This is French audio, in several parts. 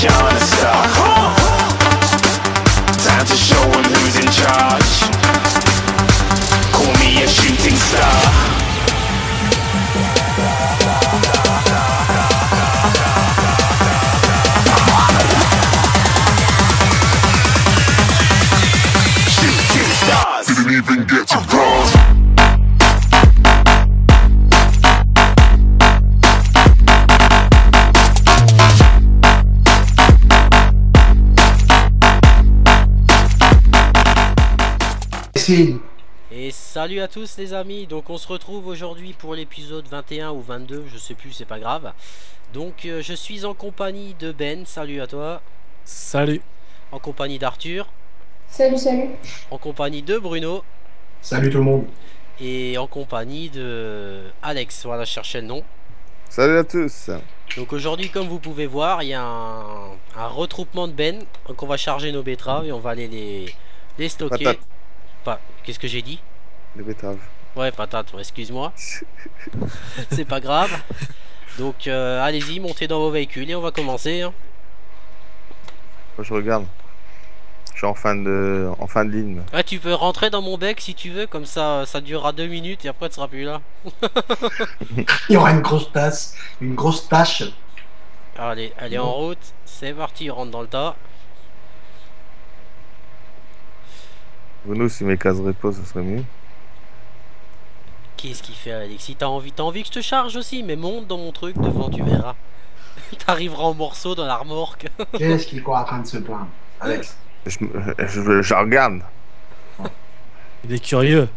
gonna stop. Time to show 'em who's in charge. Call me a shooting star. Shooting stars. Didn't even get to bronze. Et salut à tous les amis, donc on se retrouve aujourd'hui pour l'épisode 21 ou 22, je sais plus, c'est pas grave. Donc je suis en compagnie de Ben, salut à toi. Salut. En compagnie d'Arthur. Salut, salut. En compagnie de Bruno. Salut tout le monde. Et en compagnie de Alex, voilà, je cherchais le nom. Salut à tous. Donc aujourd'hui, comme vous pouvez voir, il y a un retroupement de Ben. Donc on va charger nos betteraves et on va aller les stocker. Patate. Qu'est-ce que j'ai dit? Les betteraves. Ouais, patate, excuse-moi. C'est pas grave. Donc allez-y, montez dans vos véhicules et on va commencer. Hein. Moi, je regarde. Je suis en fin de ligne. Ah, tu peux rentrer dans mon bec si tu veux, comme ça durera 2 minutes et après tu seras plus là. Il y aura une grosse tâche. Allez, elle est en route, c'est parti, on rentre dans le tas. Bruno, si mes cases repos, ça serait mieux. Qu'est-ce qu'il fait, Alex? Si t'as envie que je te charge aussi, mais monte dans mon truc devant, tu verras. T'arriveras en morceaux dans la remorque. Qu'est-ce qu'il est en train de se plaindre, Alex? Je regarde. Il est curieux.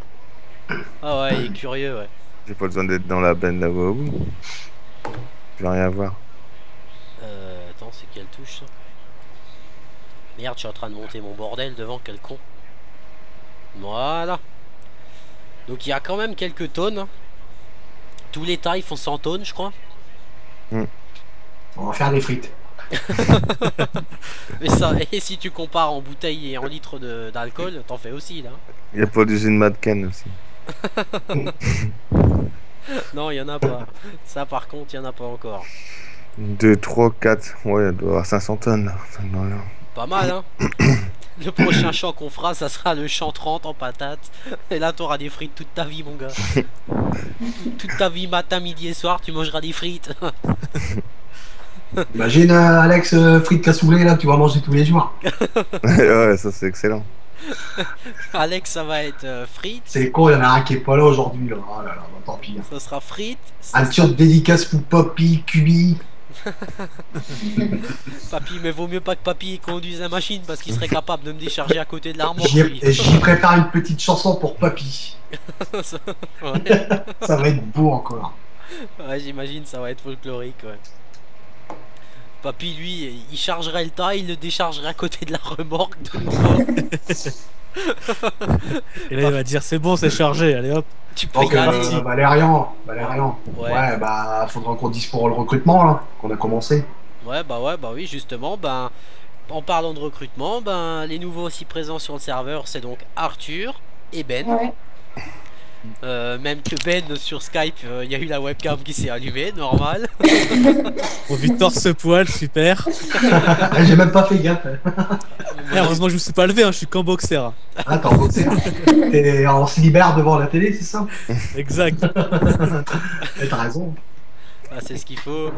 Ah ouais, il est curieux, ouais. J'ai pas besoin d'être dans la benne là-bas au bout. Je vais rien voir. Attends, c'est quelle touche ça? Merde, je suis en train de monter mon bordel devant, quel con. Voilà. Donc il y a quand même quelques tonnes. Tous les tailles font 100 tonnes, je crois. On va faire des frites. Mais ça, et si tu compares en bouteilles et en litres d'alcool, t'en fais aussi là. Il y a pas d'usine Madken aussi. Non, il y en a pas. Ça par contre, il y en a pas encore. 2, 3, 4. Ouais, il doit y avoir 500 tonnes là. Ça me rien. Pas mal, hein. Le prochain champ qu'on fera, ça sera le champ 30 en patates. Et là, t'auras des frites toute ta vie, mon gars. Toute ta vie, matin, midi et soir, tu mangeras des frites. Imagine Alex, frites cassoulet là, tu vas manger tous les jours. Ouais, ça c'est excellent. Alex, ça va être frites. C'est con, il y en a un qui est pas là aujourd'hui là. Oh là là, bah, tant pis. Ça sera frites. Un petit dédicace pour Poppy, Cubi. Papy, mais vaut mieux pas que Papy conduise la machine parce qu'il serait capable de me décharger à côté de l'armoire. J'y prépare une petite chanson pour Papy. Ouais. Ça va être beau encore. Ouais, j'imagine, ça va être folklorique, ouais. Papy, lui, il chargerait le tas, il le déchargerait à côté de la remorque de nouveau. Et là, il va dire c'est bon, c'est chargé. Allez hop. Tu peux Donc, y aller. Valérian. Ouais. Bah, faudra qu'on dise pour le recrutement là, qu'on a commencé. Ouais, bah oui, justement, ben, en parlant de recrutement, ben, les nouveaux aussi présents sur le serveur, c'est donc Arthur et Ben. Ouais. Même que Ben sur Skype, il y a eu la webcam qui s'est allumée, normal. Bon, Victor se poil, super. J'ai même pas fait gaffe. Heureusement que je me suis pas levé, hein, je suis qu'en boxer. Ah, t'es en boxer. On se libère devant la télé, c'est ça? Exact. T'as raison. Ah, c'est ce qu'il faut.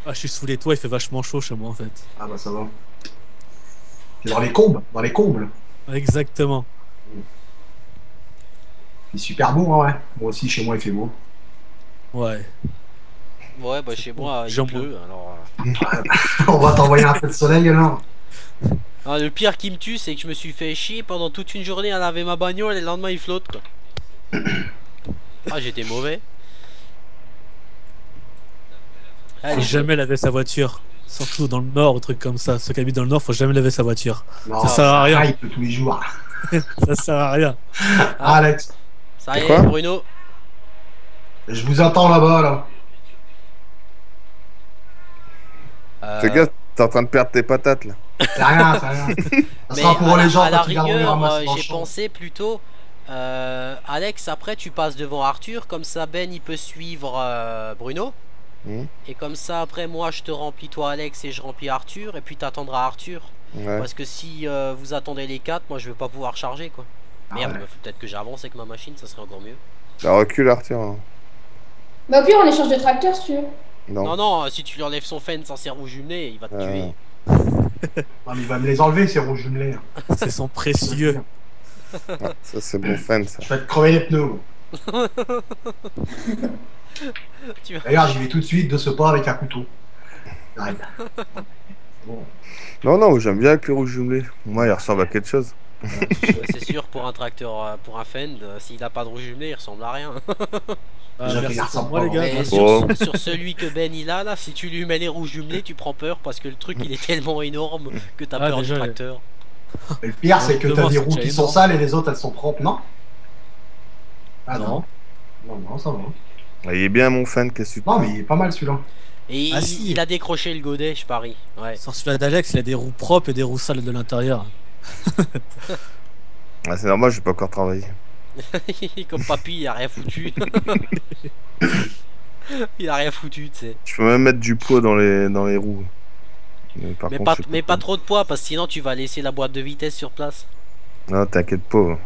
Ah, je suis sous les toits, il fait vachement chaud chez moi en fait. Ah bah ça va. C'est dans les combles, Exactement. C'est super beau, hein, ouais. Moi aussi, chez moi, il fait beau. Ouais. Ouais, bah chez moi, il J'en pleut, alors... On va t'envoyer un peu de soleil, alors. Ah, le pire qui me tue, c'est que je me suis fait chier pendant toute une journée à laver ma bagnole et le lendemain, il flotte, quoi. Ah, j'étais mauvais. Faut jamais laver sa voiture. Surtout dans le nord, ou trucs comme ça. Ceux qui habitent dans le nord, faut jamais laver sa voiture. Non, ça sert à rien. Il peut tous les jours. Ça sert à rien. Ah, Alex, Ça y est, Quoi Bruno. je vous attends là-bas, là. Fais gaffe, t'es en train de perdre tes patates là. C'est rien, c'est rien. Ça Mais sera pour les gens à la quand ils viendront les rigueur, ramasser dans le j'ai champ. pensé plutôt... Alex, après tu passes devant Arthur, comme ça Ben il peut suivre Bruno. Et comme ça, après, moi, je te remplis toi, Alex, et je remplis Arthur. Et puis t'attendras Arthur. Ouais. Parce que si vous attendez les 4, moi, je vais pas pouvoir charger, quoi. Merde, ouais. bah, peut-être que j'avance avec ma machine, ça serait encore mieux. Bah, recule Arthur. Hein. Bah, au pire, on échange de tracteur si tu veux. Non. Non, non, si tu lui enlèves son fan sans ses roues jumelées, il va te tuer. Non, mais il va me les enlever, ces roues jumelés. C'est son précieux. Ah, ça, c'est bon fan, ça. Je vais te crever les pneus. Tu vas- D'ailleurs, j'y vais tout de suite de ce pas avec un couteau. Arrête. Bon. Non, non, j'aime bien avec les roues jumelées. Moi, il ressemble à quelque chose. C'est sûr, pour un tracteur, pour un Fend, s'il a pas de roues jumelées, il ressemble à rien. Ah, Déjà, merci il ressemble pour moi, les pas, gars. Mais Bon. sur celui que Ben il a là, si tu lui mets les roues jumelées, tu prends peur parce que le truc il est tellement énorme que t'as Ah, peur déjà, du tracteur. Mais le pire, c'est que Devant, t'as des c'est roues déjà qui sont énorme. sales et les autres, elles sont propres, non? Ah Non. non. Non, non, ça va. Ah, il est bien mon fan, qu'est-ce que tu Non, mais il est pas mal celui-là. Et Ah, il, si. il a décroché le godet, je parie. Ouais. Sur celui-là d'Alex, il a des roues propres et des roues sales de l'intérieur. Ah, c'est normal, je vais pas encore travailler. Comme papy, il a rien foutu. Il a rien foutu, tu sais. Je peux même mettre du poids dans les roues. Par Mais contre, pas, je sais mais pas trop de poids parce que sinon tu vas laisser la boîte de vitesse sur place. Non, t'inquiète pas.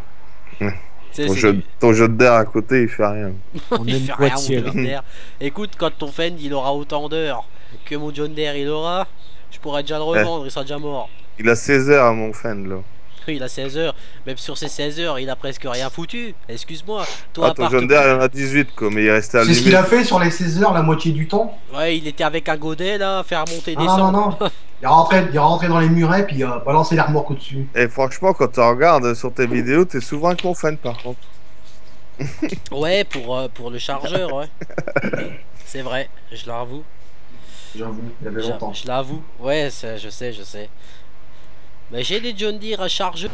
Tu sais, Ton c'est jeu, du- ton jeu d'air à côté, il fait rien. On il aime fait rien, mon Poitiers. John Deere. Écoute, quand ton Fend il aura autant d'heures que mon John Deere il aura, je pourrais déjà le revendre, il sera déjà mort. Il a 16 heures à mon fan, là. Il a 16 heures, même sur ces 16 heures, il a presque rien foutu. Excuse-moi, toi Ah, à ton part John te- Deere, il en a 18, quoi, mais il est resté à C'est ce qu'il limite. a fait sur les 16 heures la moitié du temps. Ouais, il était avec un godet là, faire monter des Non, non, non, non. Il est rentré dans les murets puis il a balancé les remorques au-dessus. Et franchement, quand tu regardes sur tes vidéos, t'es souvent avec mon fan, par contre. Ouais, pour le chargeur, ouais. C'est vrai, je l'avoue. J'avoue, il y avait longtemps. Je l'avoue. Ouais, je sais. Mais j'ai des John Deere à chargeur.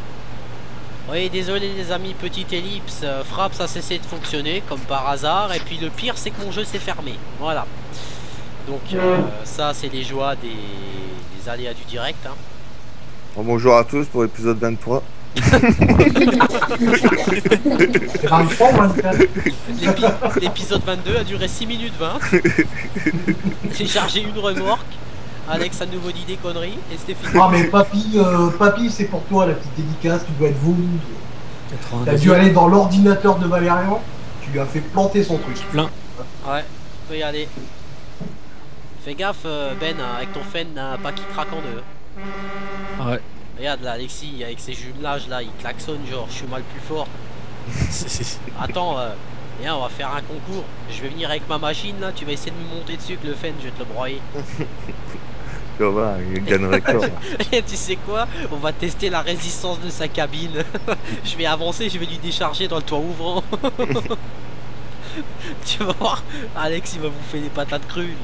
Oui, désolé les amis, petite ellipse. Frappe, ça cessé de fonctionner, comme par hasard. Et puis le pire, c'est que mon jeu s'est fermé. Voilà. Donc ça, c'est les joies des aléas du direct. Hein. Bon, bonjour à tous pour l'épisode 23. C'est 23 ou 24? L'épisode 22 a duré 6 minutes 20. J'ai chargé une remorque. Alex a de nouveau dit des conneries. Et c'était fini. Ah mais papy, c'est pour toi la petite dédicace, tu dois être voulu. T'as 92. dû aller dans l'ordinateur de Valérian, tu lui as fait planter son truc. Plein. Ouais, tu peux y aller. Fais gaffe, Ben, avec ton Fend, pas qu'il craque en deux. Ah ouais. Regarde là, Alexis, avec ses jumelages là, il klaxonne genre, je suis mal plus fort. C'est- Attends, viens, on va faire un concours. Je vais venir avec ma machine là, tu vas essayer de me monter dessus avec le Fend, je vais te le broyer. Tu vas, il gagne le record. Et tu sais quoi? On va tester la résistance de sa cabine. Je vais avancer, je vais lui décharger dans le toit ouvrant. Tu vas voir, Alex il va bouffer des patates crues. Lui.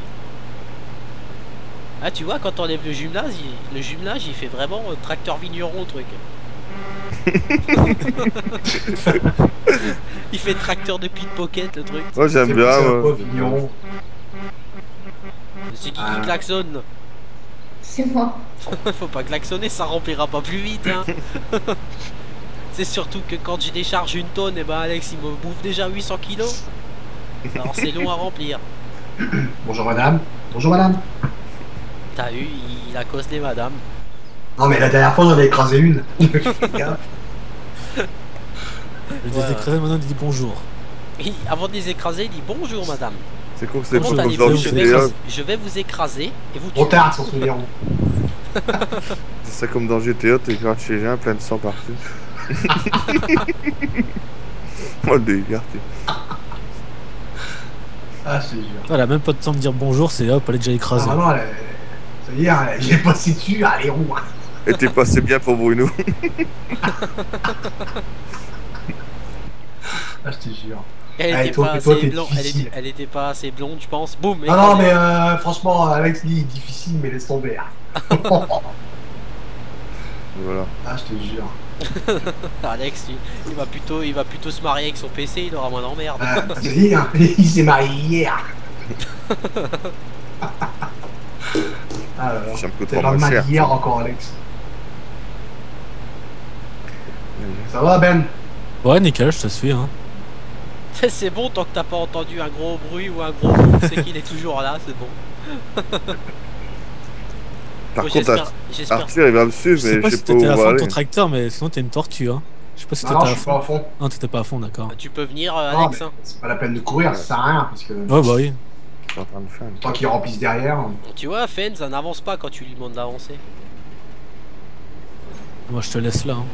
Ah tu vois, quand on enlève le jumelage, il fait vraiment tracteur vigneron le truc. Il fait tracteur de pickpocket le truc. Moi, j'aime C'est bien. un ouais. pauvre vigneron. C'est qui Ah. klaxonne? C'est moi. Faut pas klaxonner, ça remplira pas plus vite hein. C'est surtout que quand je décharge une tonne, et ben Alex il me bouffe déjà 800 kilos. Alors c'est long à remplir. Bonjour madame. Bonjour madame. T'as vu, il accoste les madames. Non mais la dernière fois j'en ai écrasé une. Le Ouais. désécrasé maintenant il dit bonjour. Et avant de les écraser, il dit bonjour madame. C'est cool que c'est Comment pour allez-vous? aujourd'hui. Je vais vous écraser et vous Trop tuer. tard sans souvenir. C'est ça comme dans GTA, t'es grave chez un plein de sang partout. Oh, le délire, t'es- Ah c'est dur. Elle a même pas de temps de dire bonjour, c'est hop, elle est déjà Ah, écrasée. vraiment, ça veut dire, j'ai passé dessus, allez roux. Et t'es passé bien pour Bruno. Ah je te jure. Elle Ah, et était toi, pas et toi, assez t'es blonde. difficile. Elle était pas assez blonde, je pense. Boum. Ah non écrasé. mais franchement Alex dit difficile mais laisse tomber. Voilà. Ah je te jure. Alex, il va plutôt se marier avec son PC, il aura moins d'emmerde. Ah, je te dis, hein, il s'est marié hier. Ah là là. Ça me coûte T'es trop pas moins mal cher. hier encore Alex. Ça va Ben? Ouais, nickel, je te suis. Hein. C'est bon, tant que t'as pas entendu un gros bruit ou un gros boom, c'est qu'il est toujours là, c'est bon. Par Bon, contre, j'espère. Arthur il va me Je suivre, sais mais pas je si sais pas t'étais à où on fond va de ton aller. tracteur, mais sinon t'es une tortue, hein. Je sais pas si Non, t'étais non, à je suis pas fond. à fond. Non, t'étais pas à fond, d'accord. Tu peux venir, Non, Alex. mais Hein. c'est pas la peine de courir, ça sert à rien, parce que Ouais, bah oui. Je suis en train de faire. tant qu'ils remplissent derrière. Tu vois, Fen, ça n'avance pas quand tu lui demandes d'avancer. Moi, je te laisse là. Hein.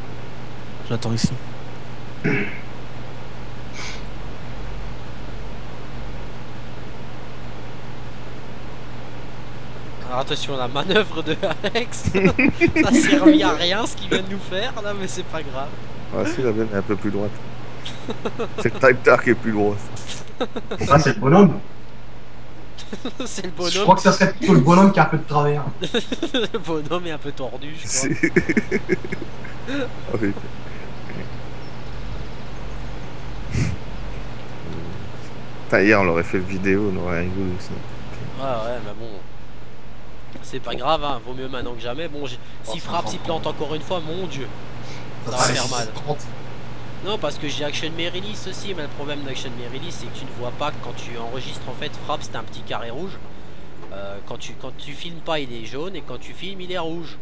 J'attends ici. Alors attention, la manœuvre de Alex, ça servit à rien ce qu'il vient de nous faire là, mais c'est pas grave. Ah si, la veine est un peu plus droite. C'est le tracteur qui est plus droit. Ça, c'est le bonhomme. C'est le Je bonhomme. crois que ça serait plutôt le bonhomme qui a un peu de travers. Le bonhomme est un peu tordu, je crois. C'est- Ah oui. Putain, hier on aurait fait le vidéo, on aurait rigolé aussi. Ouais, mais bon. C'est pas grave, hein. Vaut mieux maintenant que jamais. Bon, si Frappe s'y plante encore une fois, mon dieu. Ça va faire mal. 30. Non, parce que j'ai Action Merilis aussi, mais le problème d'Action Merilis, c'est que tu ne vois pas quand tu enregistres, en fait, Frappe, c'est un petit carré rouge. Quand tu filmes pas, il est jaune, et quand tu filmes, il est rouge.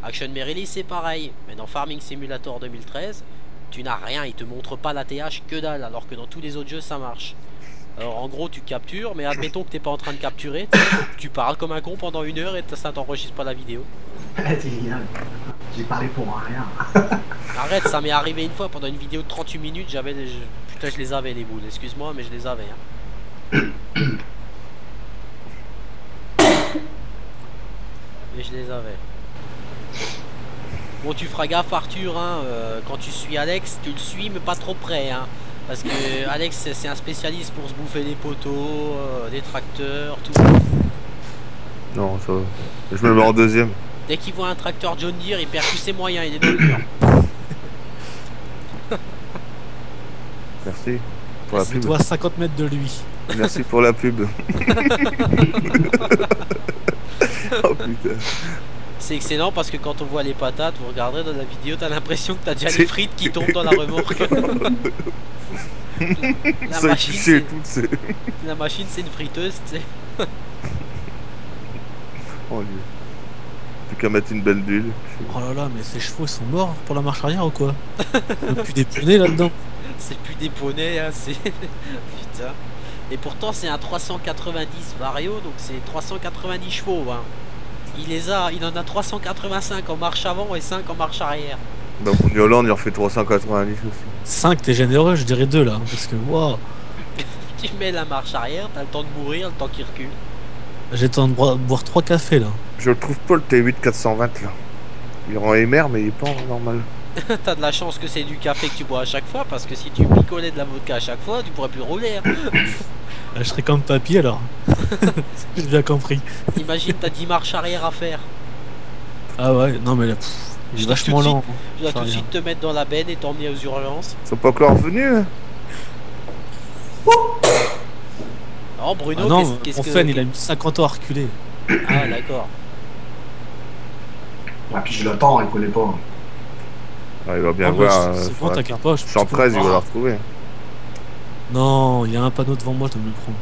Action Merilis, c'est pareil. Mais dans Farming Simulator 2013, tu n'as rien, il te montre pas la TH que dalle, alors que dans tous les autres jeux, ça marche. Alors en gros tu captures, mais admettons que t'es pas en train de capturer, tu parles comme un con pendant 1 heure et ça t'enregistre pas la vidéo. J'ai parlé pour rien. Arrête, ça m'est arrivé une fois pendant une vidéo de 38 minutes, putain je les avais les boules, excuse-moi mais je les avais. Hein. Et je les avais. Bon tu feras gaffe Arthur, hein, quand tu suis Alex, tu le suis mais pas trop près. Hein. Parce que Alex c'est un spécialiste pour se bouffer les poteaux, les tracteurs, tout. Non, ça va. Je me mets en deuxième. Dès qu'il voit un tracteur John Deere, il perd tous ses moyens, il est dans le mur. Merci pour la C'est pub. toi à 50 mètres de lui. Merci pour la pub. Oh putain. C'est excellent parce que quand on voit les patates, vous regarderez dans la vidéo, t'as l'impression que t'as déjà les frites qui tombent dans la remorque. La Ça machine, touché c'est- toutes ces... la machine c'est une friteuse, tu sais. Oh Dieu. Plus qu'à mettre une belle d'huile. Oh là là, mais ces chevaux ils sont morts pour la marche arrière ou quoi? Il n'y a plus des poneys là-dedans. C'est plus des poneys, hein, c'est... Putain. Et pourtant c'est un 390 Vario, donc c'est 390 chevaux. Hein. Il en a 385 en marche avant et 5 en marche arrière. Bah mon Yolande il en fait 390 aussi. 5, t'es généreux, je dirais 2 là. Parce que, waouh, Tu mets la marche arrière, t'as le temps de mourir, le temps qu'il recule. j'ai le temps de boire 3 cafés là. Je le trouve pas le T8 420 là. Il rend MR mais il est pas en normal. T'as de la chance que c'est du café que tu bois à chaque fois, parce que si tu picolais de la vodka à chaque fois, tu pourrais plus rouler. Hein. Je serais comme papy alors. J'ai bien compris. Imagine, t'as 10 marches arrière à faire. Ah ouais, non mais là, pff, il Je est dois vachement tout de lent. Je dois Ça tout de rien. suite te mettre dans la benne et t'emmener aux urgences. Ils sont pas encore venus hein. Oh Bruno, Ah non, qu'est-ce mon que... fan il a mis 50 ans à reculer. Ah d'accord. Ah, puis je l'attends, il connaît pas. Ah, il va bien Ah, bah, voir. c'est bon, t'inquiète pas. je 113 il va peux- la retrouver. Non, il y a un panneau devant moi, tu me le prends.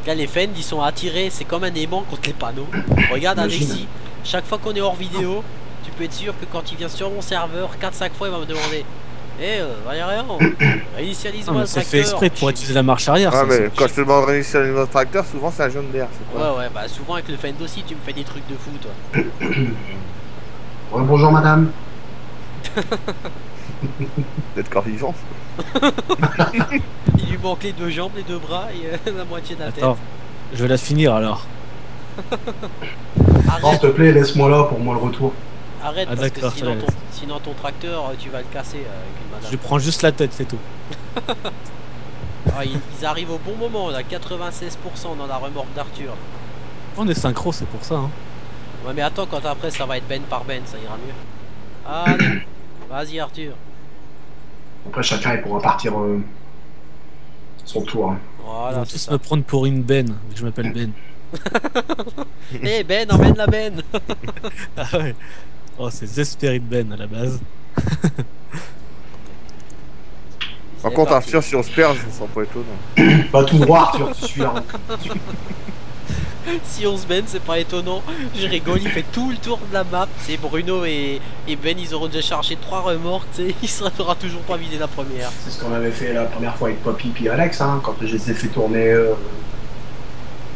Là les fans ils sont attirés, c'est comme un aimant contre les panneaux. Regarde Imagine. Alexis, chaque fois qu'on est hors vidéo, tu peux être sûr que quand il vient sur mon serveur, 4-5 fois il va me demander Valérian, Non, réinitialise-moi mais le c'est tracteur. fait exprès pour utiliser la marche arrière. Ah ça, mais c'est- quand je te demande de réinitialiser notre tracteur, souvent c'est un jaune d'air. C'est pas... Ouais, bah souvent avec le fan aussi, tu me fais des trucs de fou toi. Ouais, bonjour madame. D'être corps vivant. Il lui manque les 2 jambes, les 2 bras et la moitié de la tête. Attends, je vais la finir alors. Non, s'il Arrête, te plaît, laisse-moi là pour moi le retour. arrête Ah, parce que d'accord, sinon je te ton, sinon ton tracteur, tu vas le casser avec une madame. Je prends juste la tête, c'est tout. Ah, ils arrivent au bon moment, là, 96% dans la remorque d'Arthur. On est synchro, c'est pour ça. Hein. Ouais mais attends, quand après ça va être ben par ben, ça ira mieux. Allez, vas-y Arthur. Après, chacun il pourra partir son tour. Hein. Ils Voilà, vont c'est tous ça. me prendre pour une Ben, vu que je m'appelle Ben. Eh Ben, emmène la Ben. Ah ouais. Oh, c'est Zespérit Ben à la base. Par C'est contre, parti. Arthur, si on se perd, je me sens pas étonnant. Pas tout droit, Arthur, tu suis là. Si on se Ben, c'est pas étonnant. Je rigole, il fait tout le tour de la map. C'est Bruno et Ben, ils auront déjà chargé 3 remorques, tu sais. Il sera toujours pas vidé la première. C'est ce qu'on avait fait la première fois avec Poppy puis Alex, hein, quand je les ai fait tourner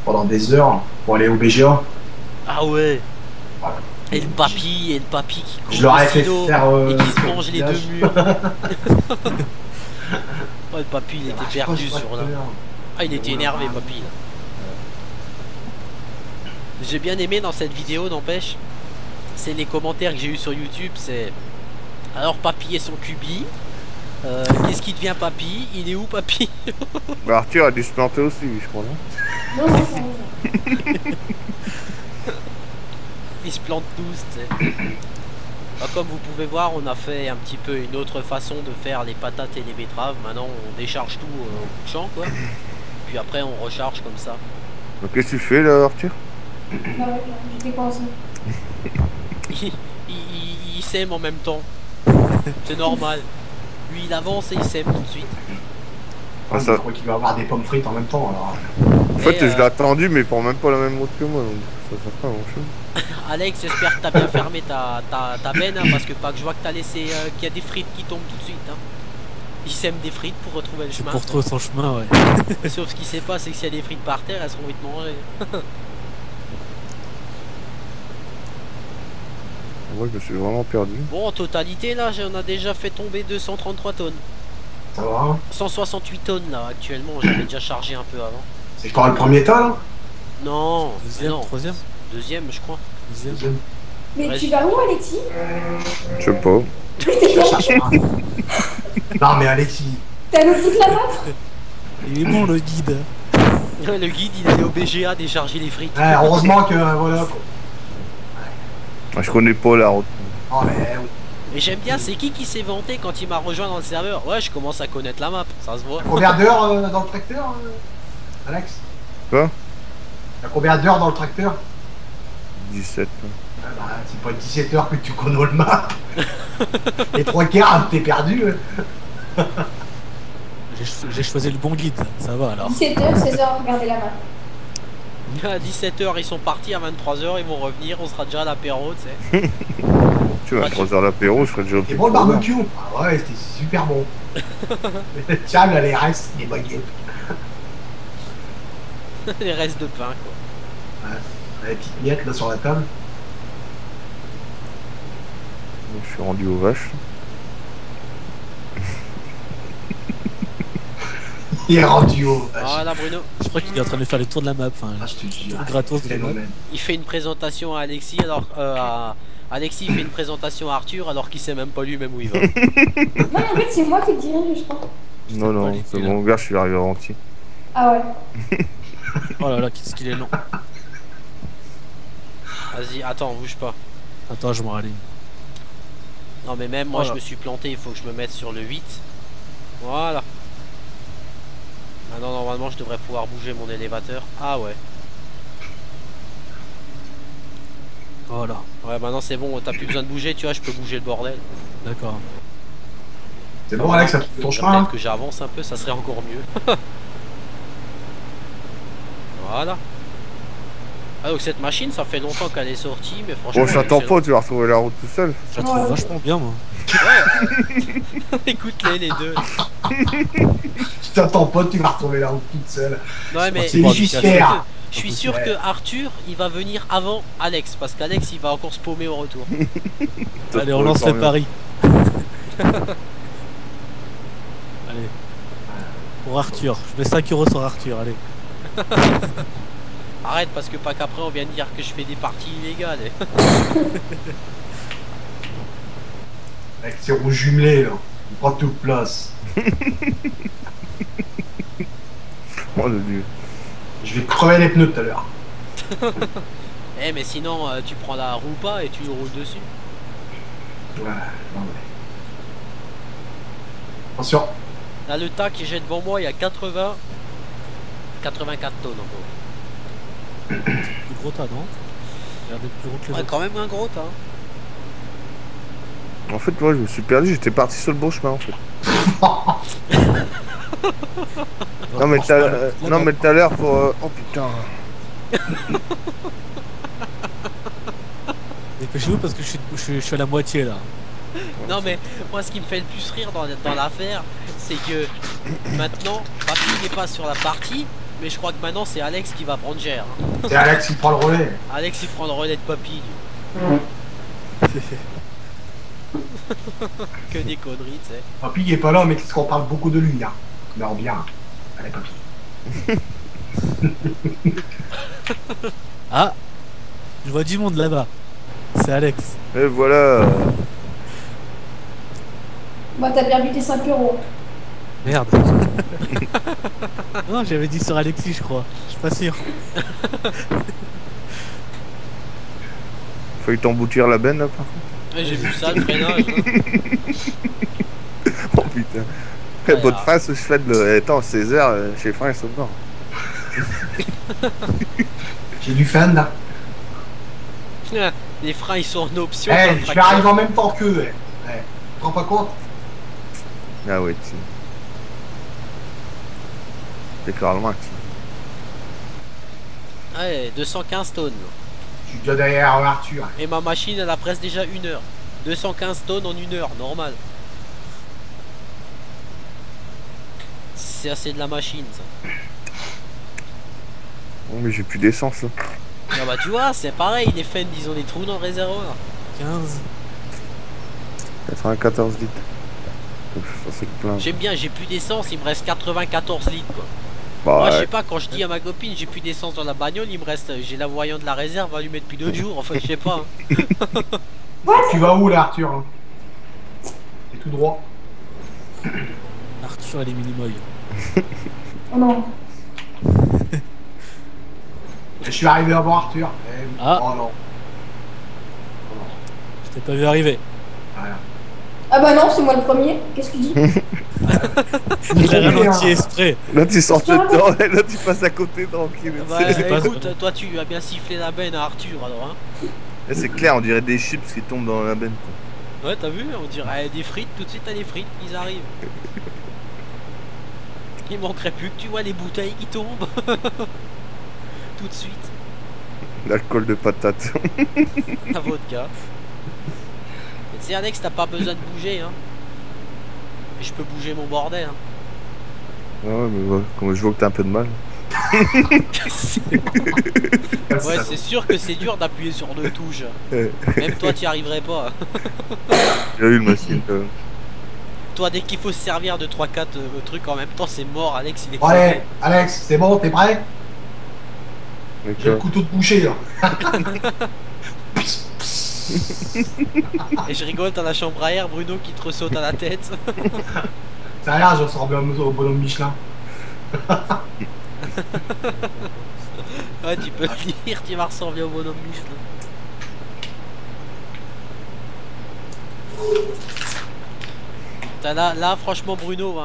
pendant des heures pour aller au BGA. Ah ouais. Voilà. Et le papy qui court Je leur ai au fait stylo faire. et qui se mange les deux village. murs. Ouais, le papy, il était perdu sur là. Ah, il était énervé, papy, là. J'ai bien aimé dans cette vidéo, n'empêche. C'est les commentaires que j'ai eu sur YouTube, c'est... Alors, papy et son cubi. Qu'est-ce qui devient papy? Il est où, papy? Bah, Arthur a dû se planter aussi, je crois, non? Non, non, ça arrive. Ils se plantent tous, tu sais. Bah, comme vous pouvez voir, on a fait un petit peu une autre façon de faire les patates et les betteraves. Maintenant, on décharge tout au bout de champ, quoi. Puis après, on recharge comme ça. Donc, qu'est-ce que tu fais là, Arthur? Bah ouais, j'étais coincé. Il sème en même temps. C'est normal. Lui, il avance et il sème tout de suite. Ah, ça- je crois qu'il va avoir des pommes frites en même temps alors. En fait, Et, je l'ai attendu, mais pour même pas la même route que moi, donc ça sert pas à grand chose. Alex, j'espère que t'as bien fermé ta benne, hein, parce que pas que je vois que t'as laissé qu'il y a des frites qui tombent tout de suite. Hein. Il sème des frites pour retrouver le C'est chemin. pour trouver son chemin, ouais. Sauf ce qui sait pas, c'est que s'il y a des frites par terre, elles seront vite mangées. Moi, je me suis vraiment perdu. Bon, en totalité, là, on a déjà fait tomber 233 tonnes. Ça va, hein? 168 tonnes, là, actuellement. J'avais déjà chargé un peu avant. C'est pas le premier tas là? Non, Deuxième, non. troisième, Deuxième, je crois. deuxième. Mais Vas-y. tu vas où, Alexis? Je sais pas. Mais t'es perdu. Non mais Alexis, T'as le bout de la map? Il est bon le guide. Le guide, il allait au BGA décharger les frites. heureusement que voilà quoi. Moi, je connais pas la route. Oh mais Mais j'aime bien, c'est qui s'est vanté quand il m'a rejoint dans le serveur? Ouais, je commence à connaître la map, ça se voit. combien d'heures dans le tracteur, Alex? Quoi? T'as combien d'heures dans le tracteur? 17. Ah bah, c'est pas 17 heures que tu connais le map. Les 3/4, t'es perdu. J'ai choisi le bon guide, ça va alors. 17h, 16h, regardez la map. À 17h, ils sont partis, à 23h, ils vont revenir, on sera déjà à l'apéro, tu sais. Tu vois, à 3 heures l'apéro, je serais déjà au C'est pied. bon le barbecue? Ah ouais, c'était super bon. Tiens, là, les restes, les baguettes. Les restes de pain, quoi. Ouais. La petite miette là sur la table. Je suis rendu aux vaches. Il est rendu au. Voilà, Bruno. Je crois qu'il est en train de faire le tour de la map. Enfin, Ah, je te dis. tout le gratos de la map. Phénomène. Il fait une présentation à Alexis, alors... Alexis fait une présentation à Arthur, alors qu'il sait même pas lui-même où il va. Non, en fait, c'est moi qui le dirige, je crois. Non, non, pas c'est les bon, gars, je suis arrivé avant entier. Ah ouais. Oh là là, qu'est-ce qu'il est long. Vas-y, attends, bouge pas. Attends, je me rallume. Non, mais même moi, Voilà. je me suis planté, il faut que je me mette sur le 8. Voilà. Maintenant, normalement, je devrais pouvoir bouger mon élévateur. Ah ouais. Voilà, Ouais, maintenant, c'est bon, t'as plus besoin de bouger, tu vois, je peux bouger le bordel. d'accord. C'est bon, Alex, ça fait ton chemin. Peut-être Hein que j'avance un peu, ça serait encore mieux. Voilà. Ah, donc cette machine, ça fait longtemps qu'elle est sortie, mais franchement... Bon, je t'attends elle pas, tu vas retrouver la route tout seul. Je la trouve Ouais. vachement bien, moi. est- Écoute-les, les deux. Tu t'attends pas, tu vas retrouver la route toute seule. Ouais, mais... C'est Lucifer. Je suis sûr que Arthur, il va venir avant Alex, parce qu'Alex, il va encore se paumer au retour. Allez, on lance le pari. Allez. Pour Arthur. Je mets 5 € sur Arthur, allez. Arrête, parce que pas qu'après, on vient de dire que je fais des parties illégales. Avec ses roues jumelées là. Il prend toute place. Oh le dieu. Je vais crever les pneus tout à l'heure. Eh, mais sinon, tu prends la roue pas et tu roules dessus. Ouais, non mais. Attention. Là, le tas que j'ai devant moi, il y a 84 tonnes encore. Plus gros tas, non? Regardez, plus gros que les Ouais, autres. quand même un gros tas. En fait, moi, je me suis perdu, j'étais parti sur le bon chemin, en fait. Non mais tout à l'heure pour... Oh putain. Dépêchez-vous parce que je suis à la moitié là. Non mais moi ce qui me fait le plus rire dans l'affaire, c'est que maintenant Papy n'est pas sur la partie, mais je crois que maintenant c'est Alex qui va prendre cher. C'est Alex qui prend le relais. Alex il prend le relais de Papy. Que des conneries, tu sais. Papy il est pas là, mais qu'on parle beaucoup de lui. Hein. Non, bien. Allez, Papy. Ah, je vois du monde là-bas. C'est Alex. Et voilà. Bah, t'as perdu tes 5 euros. Merde. Non, j'avais dit sur Alexis, je crois. Je suis pas sûr. Faut y t'emboutir la benne là par contre. Ouais, j'ai vu ça, le freinage. Oh putain. Ouais, Votre alors. face, je fais de le... Attends, 16h, chez Frein, ils sont morts. J'ai du fan là. Les freins ils sont en option. Eh, dans le je vais tracteur. arriver en même temps qu'eux. Tu te rends pas compte? Ah ouais, tu... T'es carrément actif. Ouais, 215 tonnes. Je suis déjà derrière Arthur. Et ma machine elle a presque déjà 1 heure. 215 tonnes en 1 heure, normal. C'est assez de la machine ça. Oh mais j'ai plus d'essence là. Ah bah tu vois, c'est pareil, les Fendt ils ont des trous dans le réservoir. 15. 94 litres. Faut que je fasse avec plein. J'aime bien, j'ai plus d'essence, il me reste 94 litres quoi. Bah, Moi je ouais. sais pas, quand je dis à ma copine j'ai plus d'essence dans la bagnole, il me reste, j'ai la voyante de la réserve à lui mettre depuis 2 jours, enfin je sais pas. Hein. Tu vas où là, Arthur hein? C'est tout droit. Arthur et les Minimoy. Oh non. Je suis arrivé à voir Arthur. Ah. Oh non. Je t'ai pas vu arriver. Voilà. Ah bah non, c'est moi le premier. Qu'est-ce que tu dis? Il a Trop bien. ralenti exprès. Là tu sors dedans, là tu passes à côté tranquille. Bah C'est pas- écoute, toi tu as bien sifflé la benne à Arthur alors hein. Là c'est clair, on dirait des chips qui tombent dans la benne. Quoi. Ouais t'as vu, on dirait des frites, tout de suite t'as des frites, ils arrivent. Il manquerait plus que tu vois les bouteilles qui tombent. Tout de suite, L'alcool de patate. la vodka. Et tu sais Alex, t'as pas besoin de bouger hein. Et je peux bouger mon bordel hein. Ah ouais, mais ouais, comme je vois que t'as un peu de mal. Ouais c'est sûr que c'est dur d'appuyer sur 2 touches. Ouais. Même toi t'y arriverais pas. J'ai eu une machine quand même. Toi dès qu'il faut se servir de 3-4 trucs en même temps c'est mort Alex, il est Bon, allez, crevé. Alex, c'est bon, t'es prêt? J'ai le D'accord. couteau de boucher là. Et je rigole, t'as la chambre à air Bruno qui te ressaute à la tête. C'est rien, je ressemble au bonhomme Michelin. Ouais tu peux le dire, tu vas ressembler au bonhomme Michelin. Putain, là franchement Bruno, hein,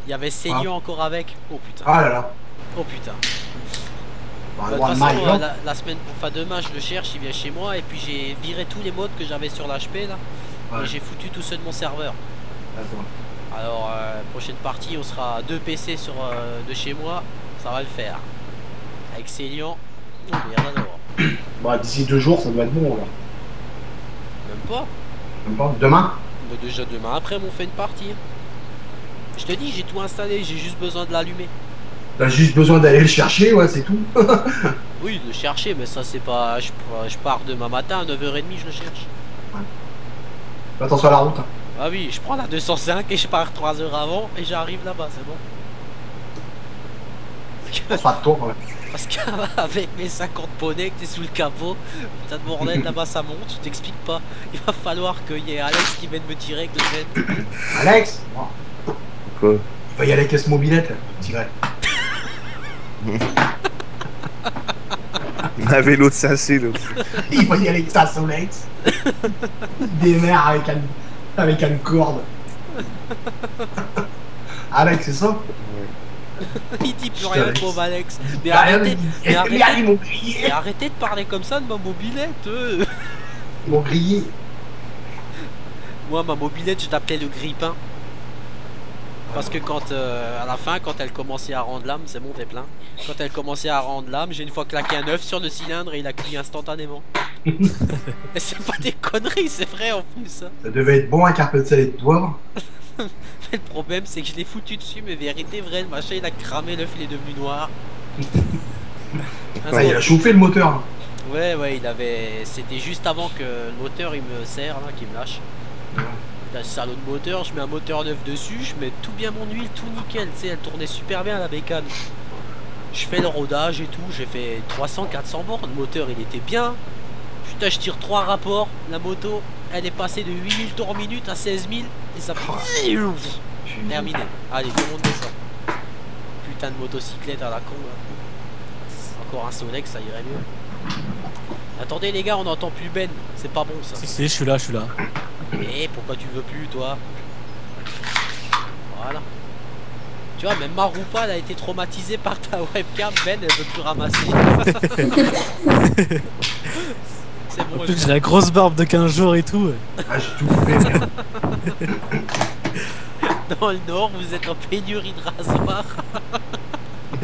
il y avait Célion encore avec. Oh putain, Ah là là. oh putain. Bah, De droit toute de façon, maille, hein. la semaine pour fin demain, je le cherche, il vient chez moi et puis j'ai viré tous les modes que j'avais sur l'HP là. Ouais. Et j'ai foutu tout ceux de mon serveur. Attends. Alors, prochaine partie, on sera à 2 PC sur, de chez moi, ça va le faire. Avec Célian, oh merde alors. Bah, d'ici 2 jours, ça doit être bon là. Même pas. Même pas. Demain? Bah, déjà demain après, on fait une partie. Je te dis, j'ai tout installé, j'ai juste besoin de l'allumer. T'as juste besoin d'aller le chercher, ouais, c'est tout. Oui, de le chercher, mais ça c'est pas... Je pars demain matin à 9h30, je le cherche. Attention à la route. Hein. Ah oui, je prends la 205 et je pars 3 heures avant et j'arrive là-bas, c'est bon. On fera de tour quand même. Parce qu'avec mes 50 poneys que t'es sous le capot, putain de bordel là-bas ça monte, je t'explique pas. Il va falloir qu'il y ait Alex qui vienne me tirer avec le jet. Alex, bon, Quoi? tu vas y aller avec ce mobilette, tirer. Un vélo de 5C là. Il va y aller avec sa Solex. Il démerde avec une corde. Alex, c'est ça? Il dit plus rien, le pauvre Alex. Mais Bah, arrêtez, mais ils arrêtez, m'ont grillé. mais arrêtez de parler comme ça de ma mobilette. Ils m'ont grillé. Moi, ma mobilette, je l'appelais le grippin. Parce que quand à la fin, quand elle commençait à rendre l'âme, c'est bon, t'es plein. Quand elle commençait à rendre l'âme, j'ai une fois claqué un œuf sur le cylindre et il a cuit instantanément. Et c'est pas des conneries, c'est vrai en plus. Hein. Ça devait être bon un carpet de sel et de poivre. Le problème, c'est que je l'ai foutu dessus, mais vérité vraie, le machin il a cramé, l'œuf il est devenu noir. Ouais, il a chauffé le moteur. Hein. Ouais, il avait. C'était juste avant que le moteur il me serre là, qu'il me lâche. La salaud de moteur, je mets un moteur neuf dessus, je mets tout bien mon huile, tout nickel, tu sais, elle tournait super bien la bécane. Je fais le rodage et tout, j'ai fait 300-400 bornes, le moteur il était bien. Putain, je tire 3 rapports, la moto, elle est passée de 8000 tours minute à 16 000 et ça terminé. Allez, tout le monde descend. Putain de motocyclette à la con là. Encore un Solex, ça irait mieux. Attendez les gars, on n'entend plus Ben, c'est pas bon ça. Si, je suis là. Et pourquoi tu veux plus toi? Voilà. Tu vois, même Maroupa elle a été traumatisée par ta webcam, Ben elle veut plus ramasser. C'est bon. En plus, j'ai la grosse barbe de 15 jours et tout. Ah, j'ai tout coupé, merde. Dans le nord, vous êtes en pénurie de rasoir.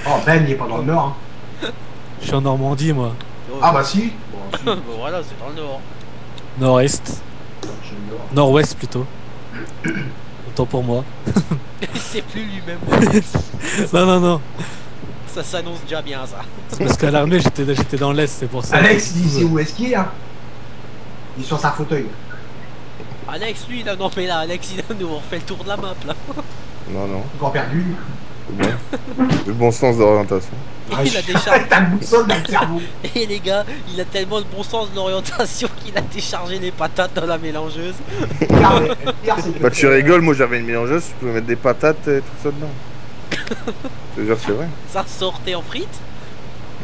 Oh, Ben, il est pas dans le nord. Hein. Je suis en Normandie, moi. Ah, bah si. Bon, si. Bon, voilà, c'est dans le nord. Nord-est. J'ai le nord. Nord-ouest plutôt. Autant pour moi. C'est plus lui-même. Non. Ça s'annonce déjà bien ça. C'est parce qu'à l'armée, j'étais dans l'est, c'est pour ça. Alex, il sait où est-ce qu'il est, hein. Il est sur sa fauteuil. Alex, lui, là, non, mais là, Alex, il a nous refait le tour de la map là. Non. Encore perdu. C'est bon. Le bon sens d'orientation. Il a déchargé. T'as le boussole dans le cerveau. Et les gars, il a tellement le bon sens de l'orientation qu'il a déchargé les patates dans la mélangeuse. Bah tu rigoles, moi j'avais une mélangeuse, tu pouvais mettre des patates et tout ça dedans. Je te jure, c'est vrai. Ça sortait en frites.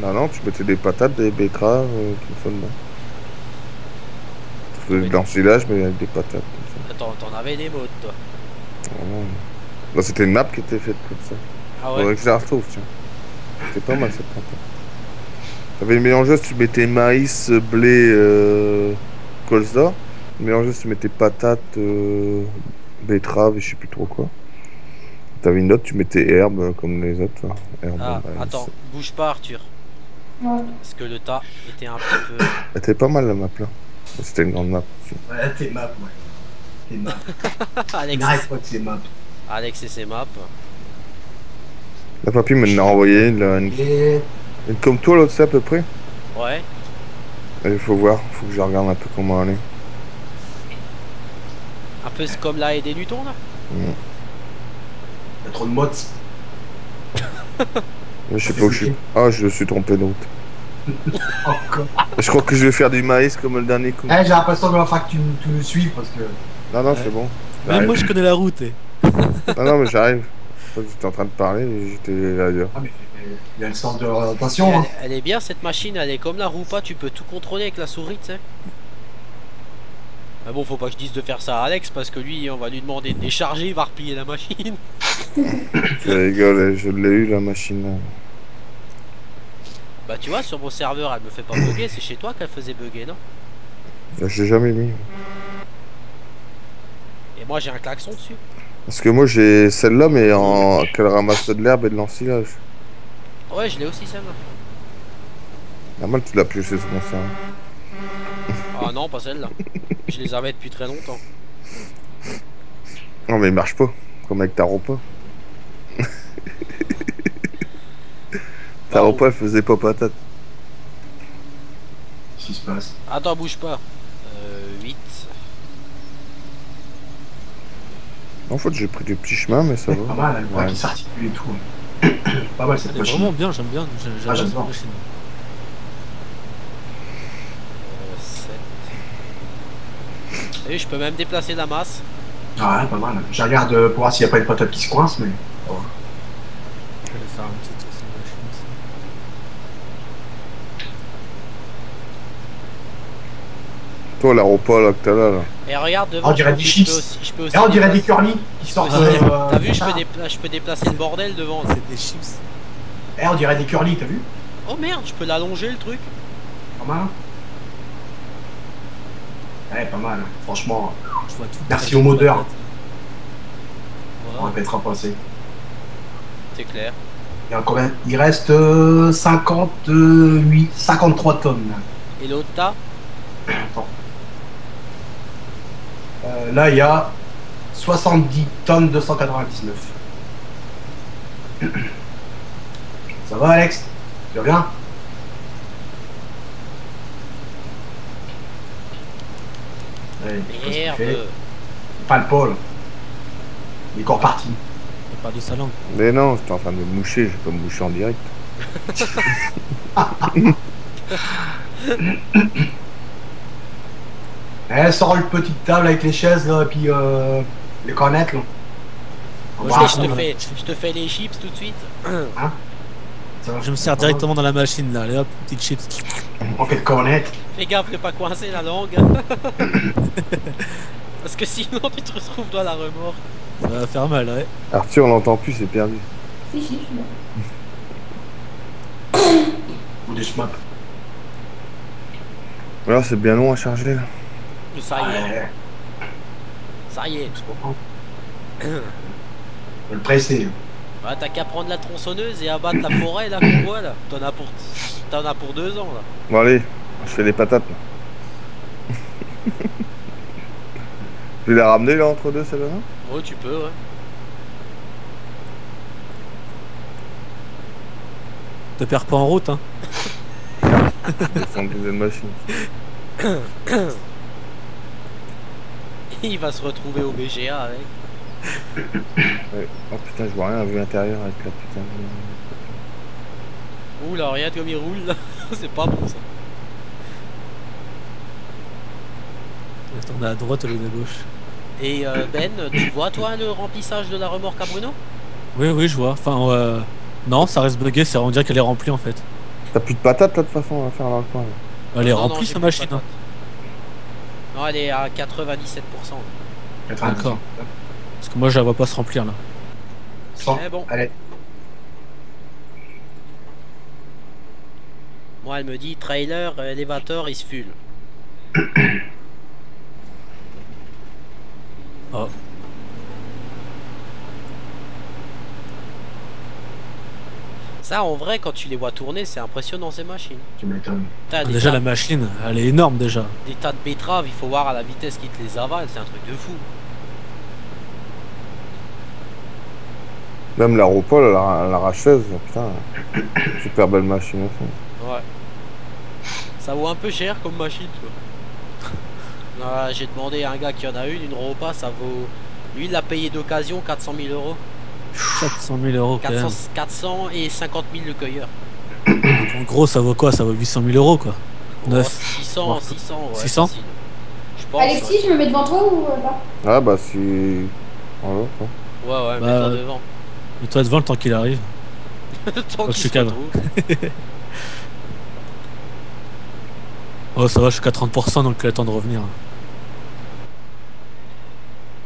Non, tu mettais des patates, des betteraves, tout ça dedans. Tu faisais de l'ensilage, mais avec des patates. Tout Attends, t'en avais des modes toi. ça. Vraiment. Là, c'était une nappe qui était faite comme ça. Ah Faudrait ouais. que je la retrouve, tiens. C'était pas mal cette patate. T'avais une mélangeuse, tu mettais maïs, blé, colza. Une mélangeuse, tu mettais patates, betteraves et je sais plus trop quoi. T'avais une autre, tu mettais herbes comme les autres. Hein. Herbes, Ah, maïs. attends, bouge pas Arthur. Ouais. Parce que le tas était un petit peu. Elle était pas mal la map là. C'était une grande map. Ouais, t'es map, ouais. T'es map. Alex, N'arrête pas que c'est map. Alex et ses maps. La papy m'en a envoyé une, là, Et... une comme toi l'autre, c'est à peu près. Ouais. Il faut voir, faut que je regarde un peu comment elle est. Un peu comme là et des Newtons là. Il y a trop de mods. Je sais pas où je suis. Ah, je me suis trompé de route. Encore. Je crois que je vais faire du maïs comme le dernier coup. Eh, j'ai l'impression qu'il va falloir que tu me suives parce que. Non, Ouais. c'est bon. Même moi, J'arrive. je connais la route. Non, mais j'arrive. J'étais en train de parler et j'étais ailleurs. Ah, mais il y a le sens de l'orientation. Hein. Elle est bien cette machine, elle est comme la Roupa, tu peux tout contrôler avec la souris, tu sais. Mais bon, faut pas que je dise de faire ça à Alex parce que lui, on va lui demander de décharger, il va replier la machine. Je rigole, je l'ai eu la machine là. Bah, tu vois, sur mon serveur, elle me fait pas bugger, c'est chez toi qu'elle faisait bugger, non? Là, je l'ai jamais mis. Et moi, j'ai un klaxon dessus. Parce que moi j'ai celle-là, mais en qu'elle ramasse de l'herbe et de l'ensilage. Ouais, je l'ai aussi celle-là. Normal, tu l'as pioché sur mon serveur. Ah non, pas celle-là. Je les avais depuis très longtemps. Non, mais il marche pas. Comme avec ta repas. Ta Bah, repas, elle faisait pas patate. Qu'est-ce qui se passe? Attends, bouge pas. 8. En fait, j'ai pris des petits chemins, mais ça Pas va. mal, elle voit Ouais. qui s'articule et tout. Pas mal cette Elle est machine. vraiment bien, j'aime bien. Ah, J'adore cette j'adore. machine. 7. Et je peux même déplacer la masse. Ah, ouais, pas mal. Je regarde pour voir s'il n'y a pas une patate qui se coince, mais. Je vais aller faire un petit tour sur la machine aussi. Toi, la repas là que t'as là. Et regarde devant. On dirait des chips. Je peux aussi Là, on dirait des déplacer- curly qui sortent. T'as vu, je peux déplacer le bordel devant. C'est des chips. Eh, on dirait des curly, t'as vu? Oh merde, je peux l'allonger le truc. Pas mal. Ouais, pas mal. Franchement. Je vois tout. Merci au modeur. On répétera pas assez. C'est clair. Il y a combien? Il reste 53 tonnes. Et l'autre tas? Attends. Là, il y a 70 tonnes 299. Ça va, Alex? Tu vas bien? Ouais, qu'est-ce qu'il fait? Merde. Pas le pôle. Il est encore parti. Il a perdu sa langue. Mais non, j'étais en train de me moucher, je vais pas me moucher en direct. Sors une petite table avec les chaises là, et puis les canettes là. On Moi, va je apprendre. te fais les chips tout de suite. Ça va. Je me sers directement dans la machine là. Allez hop, petite chips. On fait de canettes. Fais gaffe de pas coincer la langue. Parce que sinon tu te retrouves dans la remorque. Ça va faire mal, ouais. Arthur, on l'entend plus, c'est perdu. Si, si, je suis là. Ou des schmaps. Alors, c'est bien long à charger là. Ça y est, Ouais, ça y est. je comprends. Faut le presser. Ouais, t'as qu'à prendre la tronçonneuse et abattre la forêt là qu'on voit là. T'en as pour 2 ans là. Bon, allez, je fais les patates là. Tu l'as ramené là entre deux, celle-là? Ouais, tu peux, ouais. Te perds pas en route, hein. C'est une deuxième machine. Il va se retrouver au BGA avec. Ouais. Oh putain, je vois rien vu l'intérieur avec la putain de... Ouh là, regarde comme il roule là. C'est pas bon ça. On est à droite au lieu de gauche. Et Ben, tu vois toi le remplissage de la remorque à Bruno? Oui, oui, je vois. Enfin, non, ça reste bugué, on dirait qu'elle est remplie en fait. T'as plus de patates là de toute façon à faire dans le coin là. Elle est Non, non, remplie j'ai sa plus machine. de Hein. patates. Non, elle est à 97%. 98. D'accord. Parce que moi, je la vois pas se remplir là. 100. Eh bon. Allez. Moi, elle me dit trailer, élévateur, il se fuel. Oh. Ça, en vrai, quand tu les vois tourner, c'est impressionnant ces machines. Tu m'étonnes. T'as des, Déjà, tas, la machine, elle est énorme déjà. des tas de betteraves, il faut voir à la vitesse qu'ils te les avalent, c'est un truc de fou. Même la Ropol, la racheuse, putain, super belle machine aussi. Ouais. Ça vaut un peu cher comme machine, quoi. Ah, j'ai demandé à un gars qui en a une repas, ça vaut... Lui, il l'a payé d'occasion 400 000 euros. 400 000 euros quand 400 et 50 000 le cueilleur. même. En gros, ça vaut quoi? Ça vaut 800 000 euros quoi. Oh, 9. 600, Ouais. 600, ouais. 600? facile. Je pense. Alexis, je me mets devant toi ou pas? Ah bah si... Voilà, quoi. Ouais, ouais, Bah, mets-toi devant. Mets-toi devant le temps qu'il arrive. Tant je qu'il suis se calme. retrouve. Oh, ça va, je suis qu'à 30% donc il a le temps de revenir.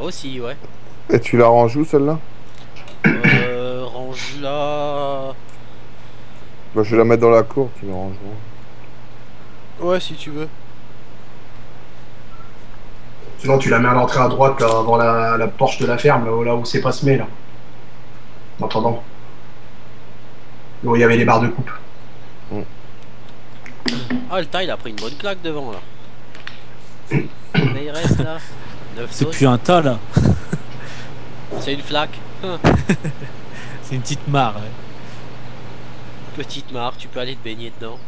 Aussi, ouais. Et tu la ranges où celle-là? Range là. Bah je vais la mettre dans la cour, tu la ranges où? Ouais, si tu veux. Sinon, tu la mets à l'entrée à droite, là, avant la porche de la ferme, là où c'est pas semé, là. En attendant. Là où il y avait les barres de coupe. Ah, le tas, il a pris une bonne claque devant là. Mais il reste là. 9 C'est sauces. plus un tas là. C'est une flaque. C'est une petite mare. Ouais. Petite mare, tu peux aller te baigner dedans.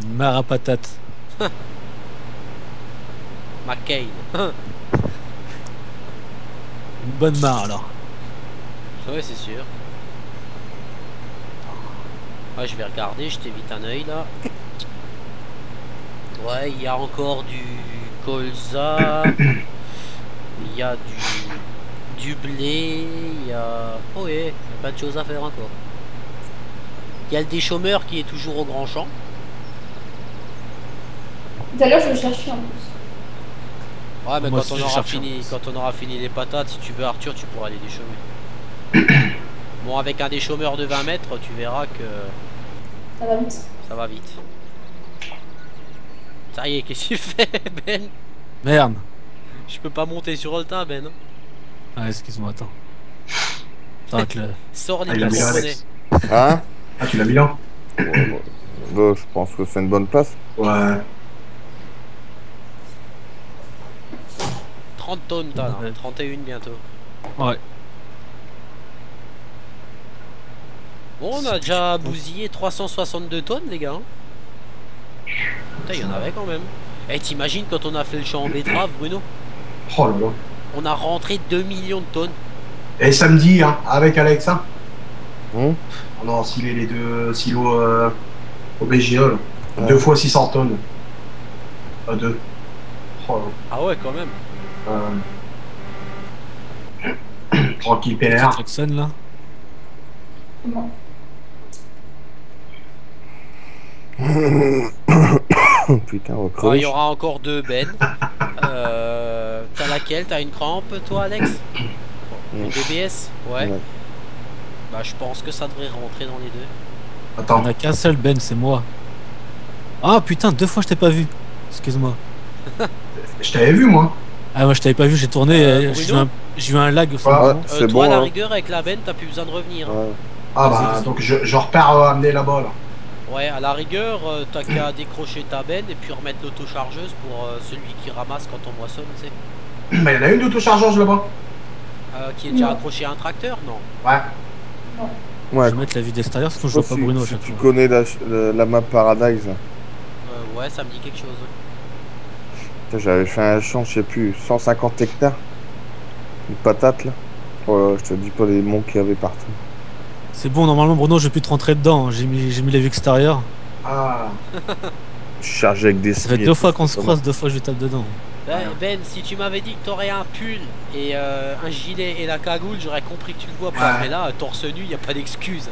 Une mare à patates. McCain. Une bonne mare alors. Ouais, c'est sûr. Ouais, je vais regarder, je t'évite un œil là. Ouais, il y a encore du colza. Il y a du blé. Il y a... Oh ouais, il y a plein de choses à faire encore. Il y a le déchômeur qui est toujours au grand champ. Tout à l'heure, je le cherchais en plus. Ouais, mais Moi quand aussi, on, je aura cherche fini, un peu. quand on aura fini les patates, si tu veux Arthur, tu pourras les déchômer. Bon, avec un déchômeur de 20 mètres, tu verras que Ça va vite. ça va vite. Ça y est, qu'est-ce qu'il fait, Ben? Merde. Je peux pas monter sur le tas, Ben. Ah, excuse-moi, attends. Attends, avec le... Sors les Ah, il a mis plafonds Alex. Hein? Ah, tu l'as mis là? Ouais, bon. Là, je pense que c'est une bonne place. Ouais. 30 tonnes, t'as là. Ouais. 31 bientôt. Ouais. Bon, on a déjà bousillé 362 tonnes, les gars. Hein. Putain, il y en avait quand même. Eh, t'imagines quand on a fait le champ en betterave, Bruno? Oh là là. On a rentré 2 millions de tonnes. Et samedi, hein, avec Alexa, Hum? on a ensilé les 2 silos au BGE. Là. Ouais. 2 fois 600 tonnes. 2. Oh Ah ouais, quand même. là. Tranquille, PNR. Jackson, là. Comment? Putain, on va Ah, il crever. y aura encore 2 bennes. T'as laquelle? T'as une crampe, toi, Alex? Une BBS? Ouais. Ouais. Bah, je pense que ça devrait rentrer dans les deux. On Attends. a qu'un seul Ben, c'est moi. Ah putain, 2 fois je t'ai pas vu. Excuse-moi. Je t'avais vu, moi. Ah, moi je t'avais pas vu, j'ai tourné, Bruno j'ai eu un lag au Ouais. moment. C'est toi, bon, à la hein. rigueur, avec la benne, t'as plus besoin de revenir. Hein. Ouais. Ah Vas-y, bah, vas-y. donc je repars amener là-bas, là. Ouais, à la rigueur, t'as qu'à décrocher ta benne et puis remettre l'autochargeuse pour celui qui ramasse quand on moissonne, tu sais. Bah, il y en a une d'autochargeuse là-bas. Qui est déjà Non. accroché à un tracteur, non? Ouais. Non. Ouais. Je vais mettre la vue d'extérieur, sinon je vois Sauf pas Bruno à si chaque tu fois. connais la map Paradise. Ouais, ça me dit quelque chose. Putain, j'avais fait un champ, je sais plus, 150 hectares. Une patate là. Oh là, je te dis pas les monts qu'il y avait partout. C'est bon, normalement Bruno, je vais plus te rentrer dedans, hein. J'ai mis la vue extérieure. Ah. Je suis chargé avec des Ça fait smies et 2 tout, fois qu'on c'est se pas croise, 2 fois je tape dedans. Ben, si tu m'avais dit que t'aurais un pull et un gilet et la cagoule, j'aurais compris que tu le vois pas. Ouais. Mais là, torse nu, y a pas d'excuse.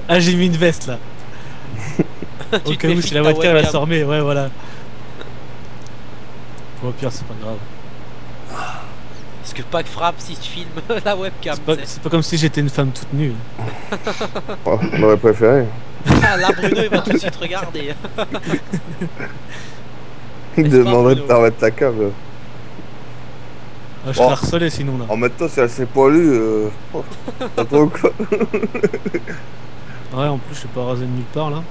Ah, j'ai mis une veste là. Au Tu cas te où méfies si de la ta webcam elle webcam. s'en remet, ouais, voilà. Au pire, c'est pas grave. Parce que pas que frappe si tu filmes la webcam. C'est pas comme si j'étais une femme toute nue. Oh, on aurait préféré. Ah, là, Bruno, il va tout de suite regarder. Il N'est-ce pas, demanderait de Bruno t'arrêter ta cave. Ah, je Bon. serais harcelé sinon là. En même temps, si elle s'est poilue, t'as trop quoi. Ouais, en plus, je suis pas rasé de nulle part là.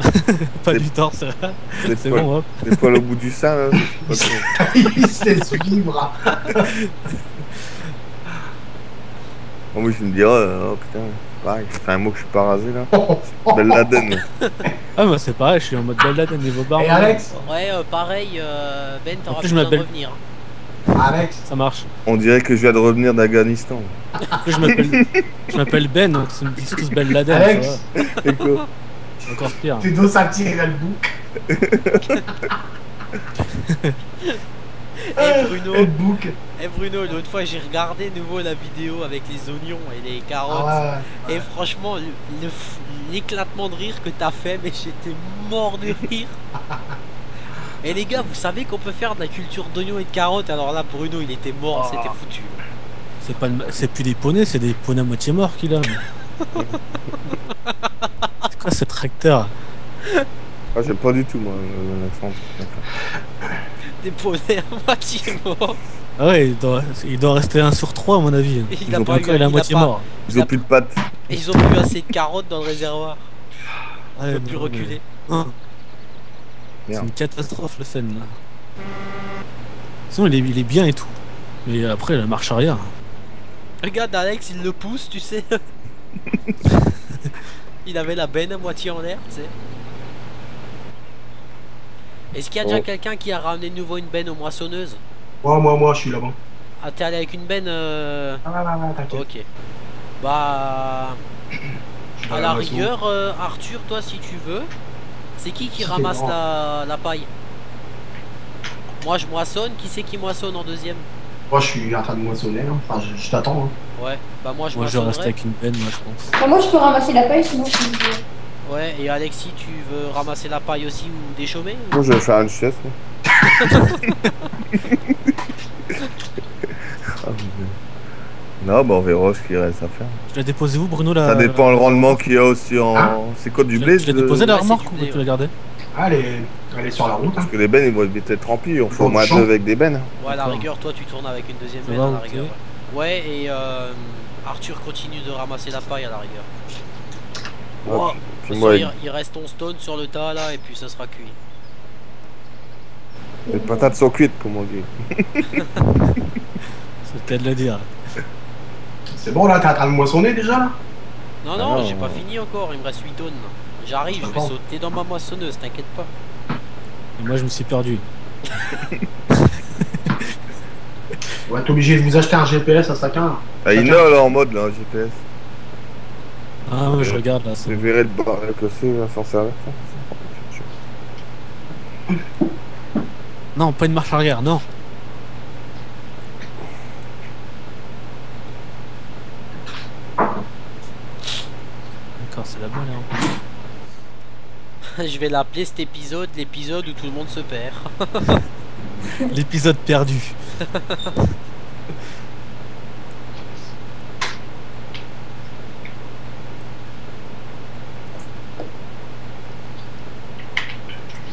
Pas du torse, c'est vrai. Des C'est poils- bon, hop. Des poils au bout du sein là. c'est pas trop. Il se laisse vivre. Bon, oui, je me dirais, oh putain, pareil, ça fait un mot que je suis pas rasé là. Belle Laden. Ah, bah c'est pareil, je suis en mode balade à niveau barbe. Et Alex Ouais, pareil, Ben, t'auras En plus, plus je besoin de m'appelle- revenir. Alex. Ça marche. On dirait que je viens de revenir d'Afghanistan. En plus, je m'appelle Ben, donc ils me disent tous Ben Laden. Alex. Ça Et quoi va. Encore pire. Tu dois sortir le bouc. Eh Bruno, Le bouc. Bruno, l'autre fois j'ai regardé nouveau la vidéo avec les oignons et les carottes. Ah ouais. Et franchement, l'éclatement de rire que t'as fait, mais j'étais mort de rire. Et les gars, vous savez qu'on peut faire de la culture d'oignons et de carottes. Alors là, Bruno, il était mort, Oh. c'était foutu. C'est plus des poneys, c'est des poneys à moitié morts qu'il a. C'est quoi ce tracteur? Ah, j'aime pas du tout moi l'accent. Des poneys à moitié morts. Ah ouais, il doit rester 1 sur 3 à mon avis. Et Ils ont Encore, il est à moitié mort. Ils ont plus de pattes. Et ils ont plus assez de carottes dans le réservoir. Ah, Ils ouais, peuvent plus non, mais- reculer. Hein. C'est Merde. une catastrophe le scène là. Sinon il est bien et tout. Mais après la marche arrière. Regarde Alex, il le pousse, tu sais. Il avait la benne à moitié en l'air, tu sais. Est-ce qu'il y a déjà Oh. quelqu'un qui a ramené de nouveau une benne aux moissonneuses? Moi, je suis là-bas. Ah, t'es allé avec une benne Ah, t'inquiète. Ok. Bah... Je suis À dans la moisson. rigueur, Arthur, toi, si tu veux, c'est qui C'est ramasse grand. la paille? Moi, je moissonne. Qui c'est qui moissonne en deuxième? Moi, je suis en train de moissonner. Hein. Enfin, je t'attends. Hein. Ouais. Bah moi, je Moi je reste moissonnerai. avec une peine, moi je pense. Bah, moi, je peux ramasser la paille, sinon je suis... Ouais. Et Alexis, tu veux ramasser la paille aussi ou déchaumer ou... Moi je vais faire une chaise. Non, bah on verra ce qu'il reste à faire. Tu l'as déposé où Bruno là? Ça dépend le rendement qu'il y a aussi en. Hein C'est quoi du blé Tu l'as de- déposé la Ouais, c'est remorque du ou blé, tu ouais. l'as gardé? Elle est sur la route. Hein. Parce que les bennes ils vont vite être remplis, on fait au Faut moins champ. 2 avec des bennes. Ouais, à la D'accord. rigueur, toi tu tournes avec une deuxième Ça benne va, à la ok. rigueur. Ouais, et Arthur continue de ramasser la paille à la rigueur. Hop. De Puis toute moi, façon, il reste ton stone sur le tas là, et puis ça sera cuit. les patates sont cuites, comme on dit. C'est le cas de le dire. C'est bon là, t'es en train de moissonner déjà là? Non, Ah non, non. j'ai pas fini encore, il me reste 8 tonnes. J'arrive, je vais D'accord. sauter dans ma moissonneuse, t'inquiète pas. Et moi, je me suis perdu. On va être obligé de vous acheter un GPS à chacun. Ah, il nole en mode là, GPS. Ah, ouais, je regarde là. Je verrai le bar que c'est là, sans servir. Non, pas une marche arrière, non. D'accord, c'est la bonne hein. Je vais l'appeler cet épisode l'épisode où tout le monde se perd. L'épisode perdu.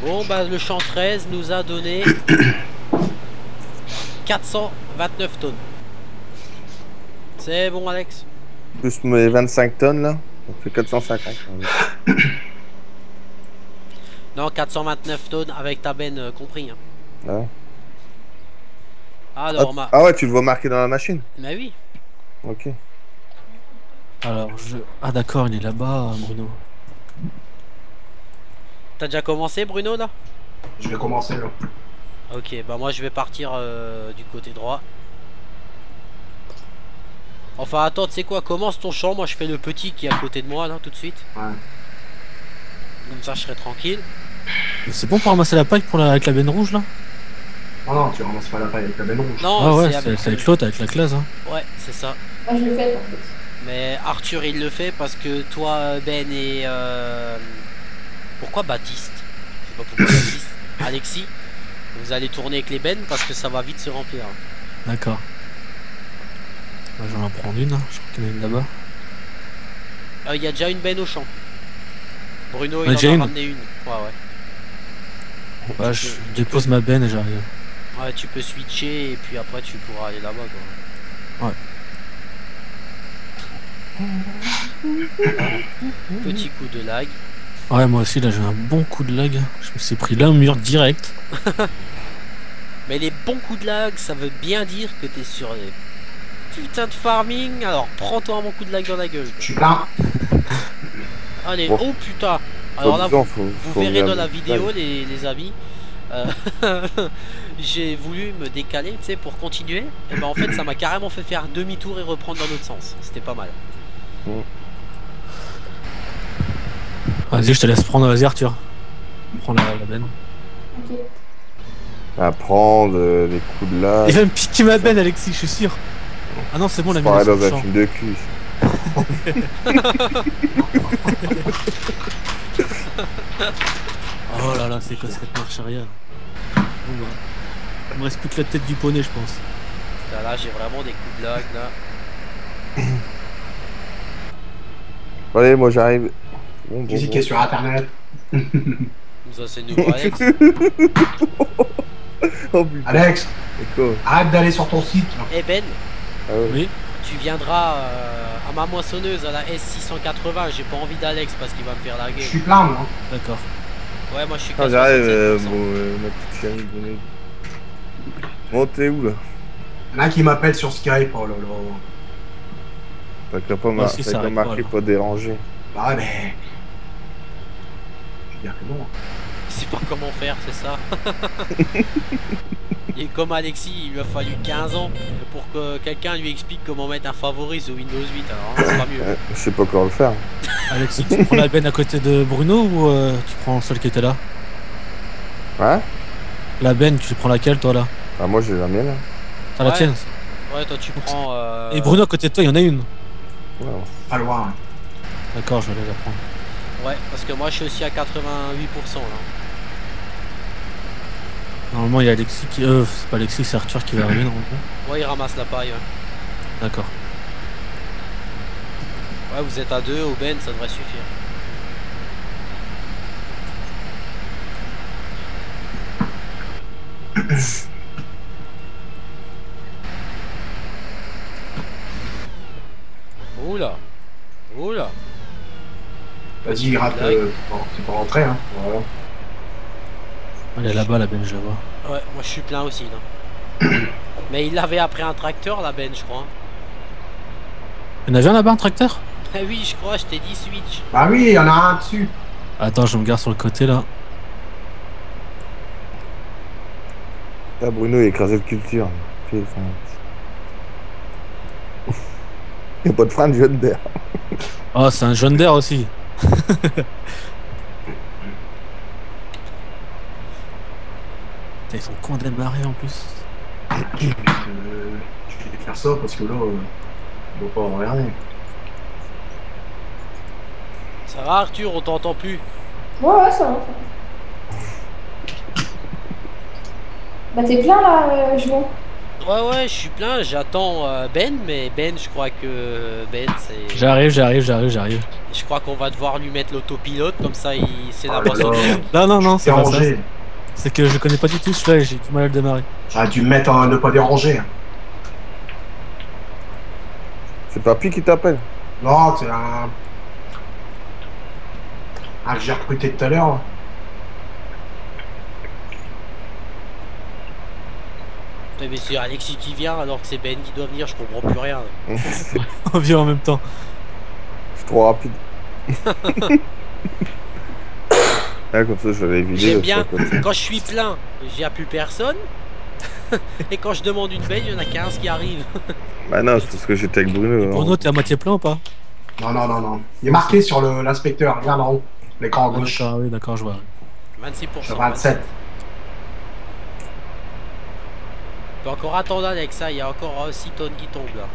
Bon, bah le champ 13 nous a donné 429 tonnes. C'est bon, Alex? Plus mes 25 tonnes là, ça fait 450. Non, 429 tonnes avec ta benne compris. Hein. Ouais. Alors, ma... Ah ouais, tu le vois marqué dans la machine? Bah oui. Ok. Alors, Ah, d'accord, il est là-bas, Bruno. T'as déjà commencé, Bruno, là? Je vais commencer là. Ok, bah moi je vais partir du côté droit. Enfin, attends, tu sais quoi? Commence ton champ, moi je fais le petit qui est à côté de moi, là, tout de suite. Ouais. Comme ça, je serai tranquille. C'est bon pour ramasser la paille avec la benne rouge là? Non, non, tu ramasses pas la paille avec la benne rouge. Non, Ah ouais, c'est c'est avec l'autre, avec la classe. Hein. Ouais, c'est ça. Moi, je l'ai fait en fait. Mais Arthur, il le fait parce que toi, Ben et... Pourquoi Baptiste? Je sais pas pourquoi Baptiste. Alexis, vous allez tourner avec les bennes parce que ça va vite se remplir. D'accord. Ouais, je vais en prendre une, hein. Je crois qu'il y en a une là-bas. Il y a déjà une benne au champ. Bruno, il Ouais, en déjà a une. ramené une. Ouais, ouais. Ouais, je dépose ma benne et j'arrive. Ouais, tu peux switcher et puis après tu pourras aller là-bas, quoi. Petit coup de lag. Ouais, moi aussi là j'ai un bon coup de lag. Je me suis pris là au mur direct. Mais les bons coups de lag, ça veut bien dire que t'es sur les putains de farming. Alors prends-toi un bon coup de lag dans la gueule. Je suis plein. Allez, Bon. oh putain. Alors là, Faut- vous faut verrez bien- dans la vidéo, les amis. J'ai voulu me décaler, tu sais, pour continuer. Et ben en fait, ça m'a carrément fait faire demi-tour et reprendre dans l'autre sens. C'était pas mal. Vas-y, je te laisse prendre, vas-y Arthur. Prends la benne. Ok. À prendre les coups de là. Il va me piquer ma benne, Alexis, je suis sûr. Ah non, c'est bon, la Pareil mine dans est un sur le champ. film de cul. Oh là là, c'est quoi cette marche arrière? Bon, bah, il me reste plus que la tête du poney, je pense. Là, j'ai vraiment des coups de lag là. Allez, moi j'arrive. Bon, Qui c'est qui est sur internet? Ça, c'est nouveau, Alex. Oh putain. Alex, C'est quoi? arrête d'aller sur ton site. Là. Eh Ben, Ah ouais. Oui. tu viendras à ma moissonneuse à la S680. J'ai pas envie d'Alex parce qu'il va me faire Je laguer. suis plein moi. D'accord. Ouais, moi je suis Ah, qu'à j'arrive, 67%. ma petite chérie. Bon, t'es où là? Il y en a qui m'appellent sur Skype. Oh là là. T'as qu'à pas, Moi aussi, ça t'as qu'à arrête marquer pas, pas déranger. Bah ouais, mais. Je veux dire que non. Il sait pas comment faire, c'est ça. Et comme Alexis, il lui a fallu 15 ans pour que quelqu'un lui explique comment mettre un favori sur Windows 8. Alors, hein, c'est pas mieux. Je sais pas comment le faire. Alexis, tu prends la benne à côté de Bruno ou tu prends celle qui était là? Hein? La benne, tu prends laquelle toi là? Ah, moi j'ai la mienne. T'as la Ouais. tienne? Ouais, toi tu prends. Et Bruno à côté de toi, il y en a une. Ouais. Pas loin. D'accord, je vais aller la prendre. Ouais, parce que moi je suis aussi à 88% là. Normalement, il y a Alexis qui. C'est pas Alexis, c'est Arthur qui va arriver normalement. Ouais, il ramasse la paille. Ouais, D'accord. ouais vous êtes à 2, au Ben, ça devrait suffire. Oula. Oula. Vas-y, rate, tu peux rentrer, hein. Voilà. Elle est là-bas, la bench, je la vois. Ouais, moi je suis plein aussi là. Mais il l'avait après un tracteur la bench, je crois. Il y en avait un là-bas, un tracteur? Ah oui, je crois, je t'ai dit switch. Bah oui, il y en a un dessus. Attends, je me garde sur le côté là. Là, Bruno, il a écrasé le culture. Il n'y a pas de frein de jeune d'air. Oh, c'est un jaune d'air aussi. Putain, ils sont cons à démarrer en plus. Je vais faire ça parce que là, on va pas regarder. Ça va Arthur, on t'entend plus. Ouais, ça va. Bah t'es plein là, Juan. Ouais, je suis plein, j'attends Ben, mais Ben, je crois que Ben, c'est... J'arrive. Je crois qu'on va devoir lui mettre l'autopilote, comme ça, c'est la boissonnière. Non, c'est pas ça. Dérangé. C'est que je connais pas du tout celui-là et j'ai du mal à le démarrer. J'aurais dû me mettre en ne pas déranger. C'est Papy qui t'appelle. Non, c'est un que j'ai recruté tout à l'heure. Mais c'est Alexis qui vient alors que c'est Ben qui doit venir, je comprends plus rien. On vient en même temps. C'est trop rapide. Ah, comme ça, je vais vider. J'aime bien, quand je suis plein, il n'y a plus personne. Et quand je demande une belle, il y en a 15 qui arrivent. Bah non, c'est parce que j'étais avec Bruno. Bruno, t'es à moitié plein ou pas? Non. Il est marqué sur l'inspecteur, regarde en haut, l'écran à gauche. D'accord, oui, d'accord, je vois. 26%. Sur 27. On peut encore attendre avec ça, il y a encore 6 tonnes qui tombent là.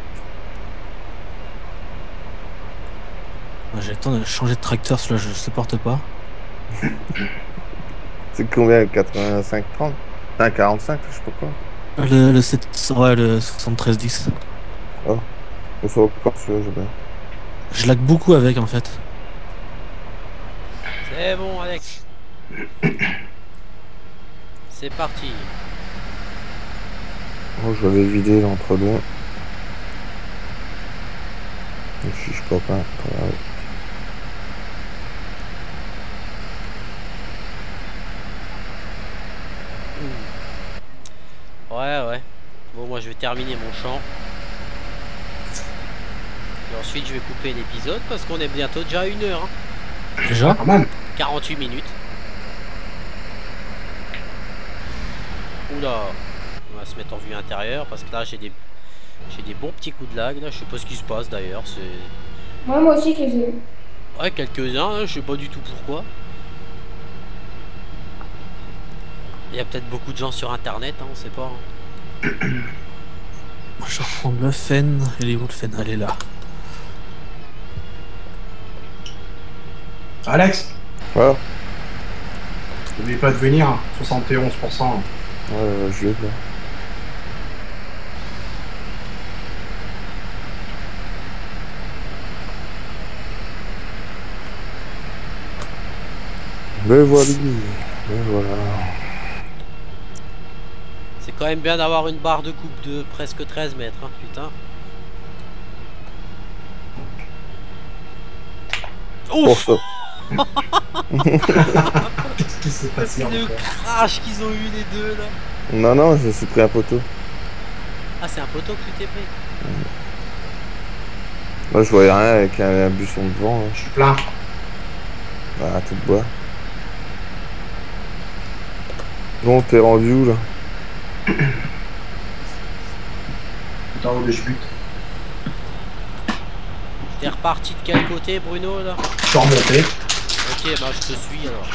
J'ai le temps de changer de tracteur, celui-là je supporte pas. C'est combien? 85, 30? Un 45, je sais pas quoi. Le 7310. Oh, je sais encore celui-là, j'ai bien. Je lag beaucoup avec en fait. C'est bon Alex. C'est parti. Oh, je l'avais vidé l'entre-deux. Je suis copain. Ouais. Bon, moi je vais terminer mon champ. Et ensuite je vais couper l'épisode parce qu'on est bientôt déjà à 1 heure. Hein. Déjà? Quand même. 48 minutes. Oula. On va se mettre en vue intérieure parce que là j'ai des bons petits coups de lag là. Je sais pas ce qui se passe d'ailleurs. C'est... Ouais, moi aussi, que j'ai. Ouais, quelques-uns, hein, je sais pas du tout pourquoi. Il y a peut-être beaucoup de gens sur internet, hein, on sait pas. Hein. Je reprends le Fen. Elle est où le Fen? Elle est là. Alex, Voilà. n'oubliez pas de venir, 71%. Ouais, je vais là. Mais voilà. C'est quand même bien d'avoir une barre de coupe de presque 13 mètres, hein, putain. Ouf. Pour ça. Qu'est-ce qui s'est passé Le encore? crash qu'ils ont eu les deux là. Non, je me suis pris un poteau. Ah, c'est un poteau que tu t'es pris. Moi, je voyais rien avec un buisson devant. Hein. Je suis plein. Bah, tout de bois. Bon, t'es rendu où là? Putain, où je bute. T'es reparti de quel côté, Bruno là? Je suis remonté. Ok, bah je te suis alors.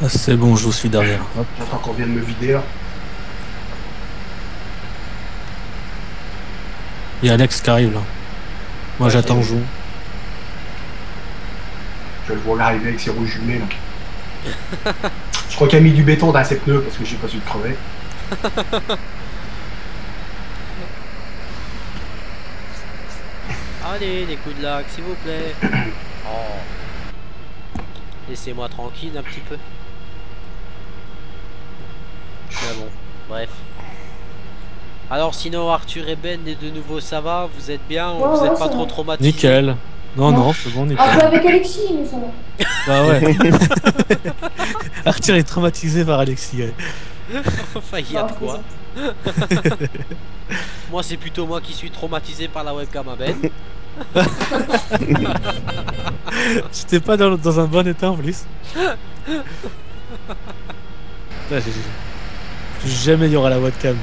Ah, c'est bon, je vous suis derrière. Hop. J'attends qu'on vienne me vider là. Il y a Alex qui arrive là. Moi j'attends, je joue. Je le vois arriver avec ses roues jumelées là. Je crois qu'il a mis du béton dans ses pneus parce que j'ai pas su le crever. Allez, des coups de lag, s'il vous plaît. Oh. Laissez-moi tranquille un petit peu. Mais bon, bref. Alors sinon Arthur et Ben, et de nouveau ça va? Vous êtes bien? Ouais, Vous ouais, êtes pas ça trop va. traumatisés? Nickel. Non, Non. non, c'est bon, Un peu nickel. avec Alexis, mais ça va. Bah ouais. Arthur est traumatisé par Alexis. Ouais. Enfin, il y a de quoi. Moi, c'est plutôt moi qui suis traumatisé par la webcam à Ben. J'étais pas dans un bon état en plus. Là, plus jamais il y aura la webcam.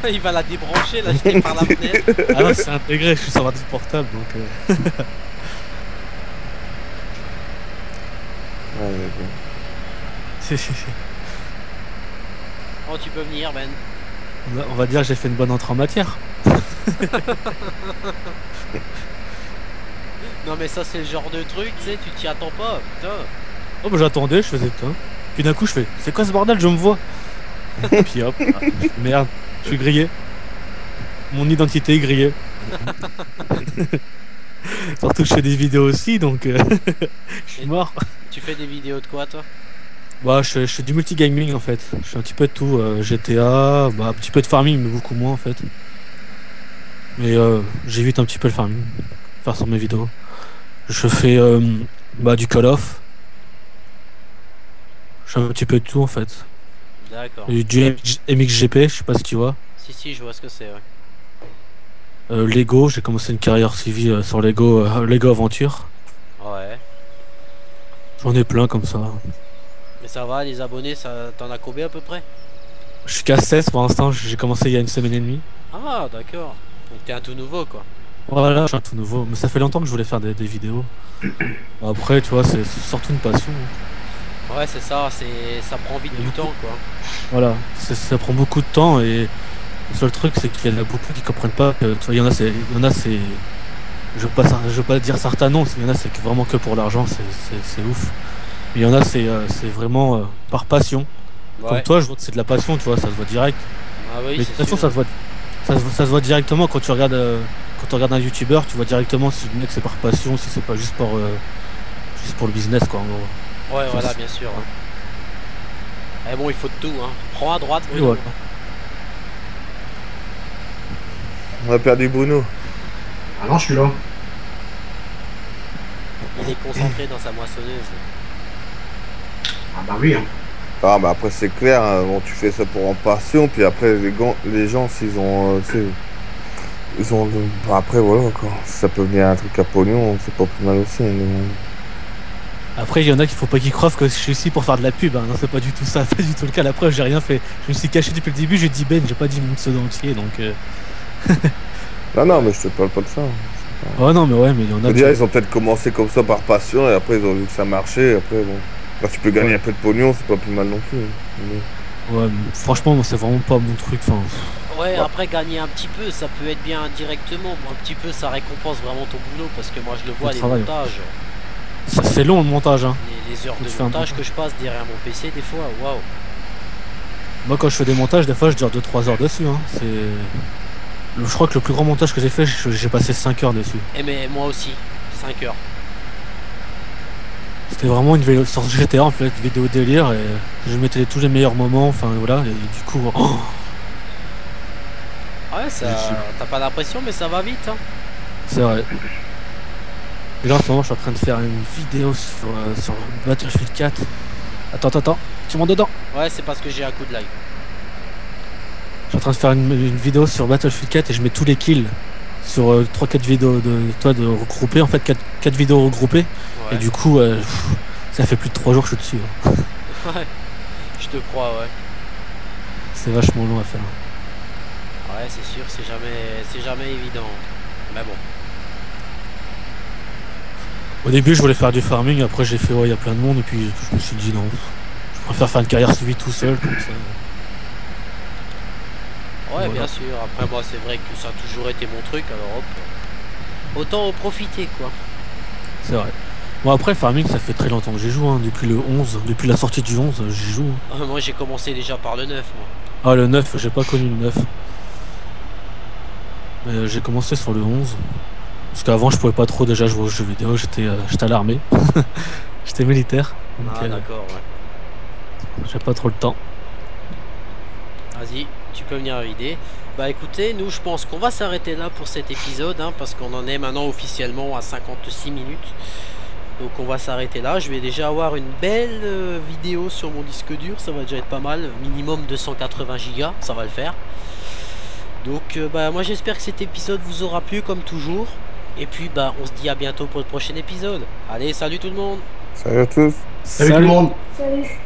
Il va la débrancher, la jeter par la fenêtre. Ah non, c'est intégré, je suis sur ordi portable donc. Ouais, mais bon. Oh, tu peux venir, Ben. On va dire que j'ai fait une bonne entrée en matière. Non, mais ça, c'est le genre de truc, tu sais, tu t'y attends pas, putain. Oh bah j'attendais, je faisais putain. Puis d'un coup je fais, c'est quoi ce bordel, je me vois. Puis hop, merde, je suis grillé. Mon identité est grillée. Surtout que je fais des vidéos aussi, donc je suis mort. Tu fais des vidéos de quoi, toi? Bah je fais du multigaming en fait. Je fais un petit peu de tout, GTA, bah, un petit peu de farming, mais beaucoup moins en fait. Mais j'évite un petit peu le farming, faire sur mes vidéos. Je fais bah, du Call of. Je fais un petit peu de tout en fait. D'accord. Et du MXGP, je sais pas si tu vois. Si, je vois ce que c'est, ouais. Lego, j'ai commencé une carrière civile sur Lego, Lego Aventure. Ouais. J'en ai plein comme ça. Mais ça va, les abonnés, ça t'en as combien à peu près? Je suis qu'à 16 pour l'instant, j'ai commencé il y a une semaine et demie. Ah, d'accord. Donc t'es un tout nouveau, quoi. Voilà, je suis un tout nouveau. Mais ça fait longtemps que je voulais faire des vidéos. Après, tu vois, c'est surtout une passion. Ouais, c'est ça, ça prend vite du temps, quoi. Voilà, ça prend beaucoup de temps et le seul truc c'est qu'il y en a beaucoup qui comprennent pas que, tu vois, il y en a c'est je veux pas dire certains noms, il y en a c'est vraiment que pour l'argent, c'est ouf. Mais il y en a c'est vraiment par passion. Ouais. Comme toi, je vois que c'est de la passion, tu vois, ça se voit direct. Ah oui, Mais de c'est toute façon, sûr. ça se voit directement quand tu regardes un youtubeur, tu vois directement si le mec c'est par passion, si c'est pas juste pour le business quoi en gros. Ouais, voilà, bien sûr. Mais bon, il faut de tout, hein. Prends à droite, Et Bruno. voilà. On a perdu Bruno. Ah non, je suis là. Il est concentré dans sa moissonneuse. Ah bah oui, hein. Ah bah après c'est clair, hein, bon, tu fais ça pour en passion, puis après les gens s'ils ont... ils ont... Bah, après voilà quoi, si ça peut venir un truc à pognon, c'est pas plus mal aussi. Mais bon. Après, il y en a qui faut pas qu'ils croient que je suis ici pour faire de la pub. Hein. Non, c'est pas du tout ça, pas du tout le cas. La preuve, j'ai rien fait. Je me suis caché depuis le début. J'ai dit Ben, j'ai pas dit mon pseudo entier, donc. Non mais je te parle pas de ça. Oh non, mais ouais, mais il y en a. Déjà ils ont peut-être commencé comme ça par passion et après ils ont vu que ça marchait. Et après bon, quand tu peux gagner un peu de pognon, c'est pas plus mal non plus. Mais... Ouais, mais franchement, moi, c'est vraiment pas mon truc. Enfin, Ouais, après gagner un petit peu, ça peut être bien indirectement. Un petit peu, ça récompense vraiment ton boulot parce que moi je le vois, les travail, ouais. montages, c'est long le montage. Hein. les heures Quand de tu fais un montage montage. que je passe derrière mon PC, des fois, waouh. Moi, quand je fais des montages, des fois, je dure 2-3 heures dessus. Hein. Je crois que le plus grand montage que j'ai fait, j'ai passé 5 heures dessus. Et mais moi aussi, 5 heures. C'était vraiment une vidéo sur GTA en fait, une vidéo délire et je mettais tous les meilleurs moments. Enfin voilà, et du coup. Oh, Ouais, ça, t'as pas l'impression, mais ça va vite, hein. c'est vrai. Et là en ce moment je suis en train de faire une vidéo sur Battlefield 4. Attends, tu montes dedans. Ouais, c'est parce que j'ai un coup de live. Je suis en train de faire une vidéo sur Battlefield 4 et je mets tous les kills sur 3-4 vidéos de regroupées, en fait 4 vidéos regroupées. Ouais. Et du coup ça fait plus de 3 jours que je suis dessus. Hein. Ouais, je te crois, ouais. C'est vachement long à faire. Ouais, c'est sûr, c'est jamais évident. Mais bon. Au début je voulais faire du farming, après j'ai fait ouais il y a plein de monde et puis je me suis dit non. Je préfère faire une carrière civile tout seul comme ça. Ouais, Voilà. bien sûr. Après, moi, c'est vrai que ça a toujours été mon truc, alors hop. Autant en profiter, quoi. C'est vrai. Bon après le farming ça fait très longtemps que j'y joue, hein. Depuis le 11, depuis la sortie du 11 j'y joue. Moi, j'ai commencé déjà par le 9, moi. Ah le 9, j'ai pas connu le 9. Mais j'ai commencé sur le 11. Parce qu'avant je pouvais pas trop déjà jouer aux jeux vidéo, j'étais à l'armée. J'étais militaire. Donc, Ah d'accord, ouais. j'ai pas trop le temps. Vas-y, tu peux venir vider. Bah écoutez, nous je pense qu'on va s'arrêter là pour cet épisode, hein, parce qu'on en est maintenant officiellement à 56 minutes. Donc on va s'arrêter là. Je vais déjà avoir une belle vidéo sur mon disque dur, ça va déjà être pas mal. Minimum 280 Go, ça va le faire. Donc bah moi j'espère que cet épisode vous aura plu comme toujours. Et puis bah on se dit à bientôt pour le prochain épisode. Allez, salut tout le monde. Salut à tous. Salut tout le monde. Salut.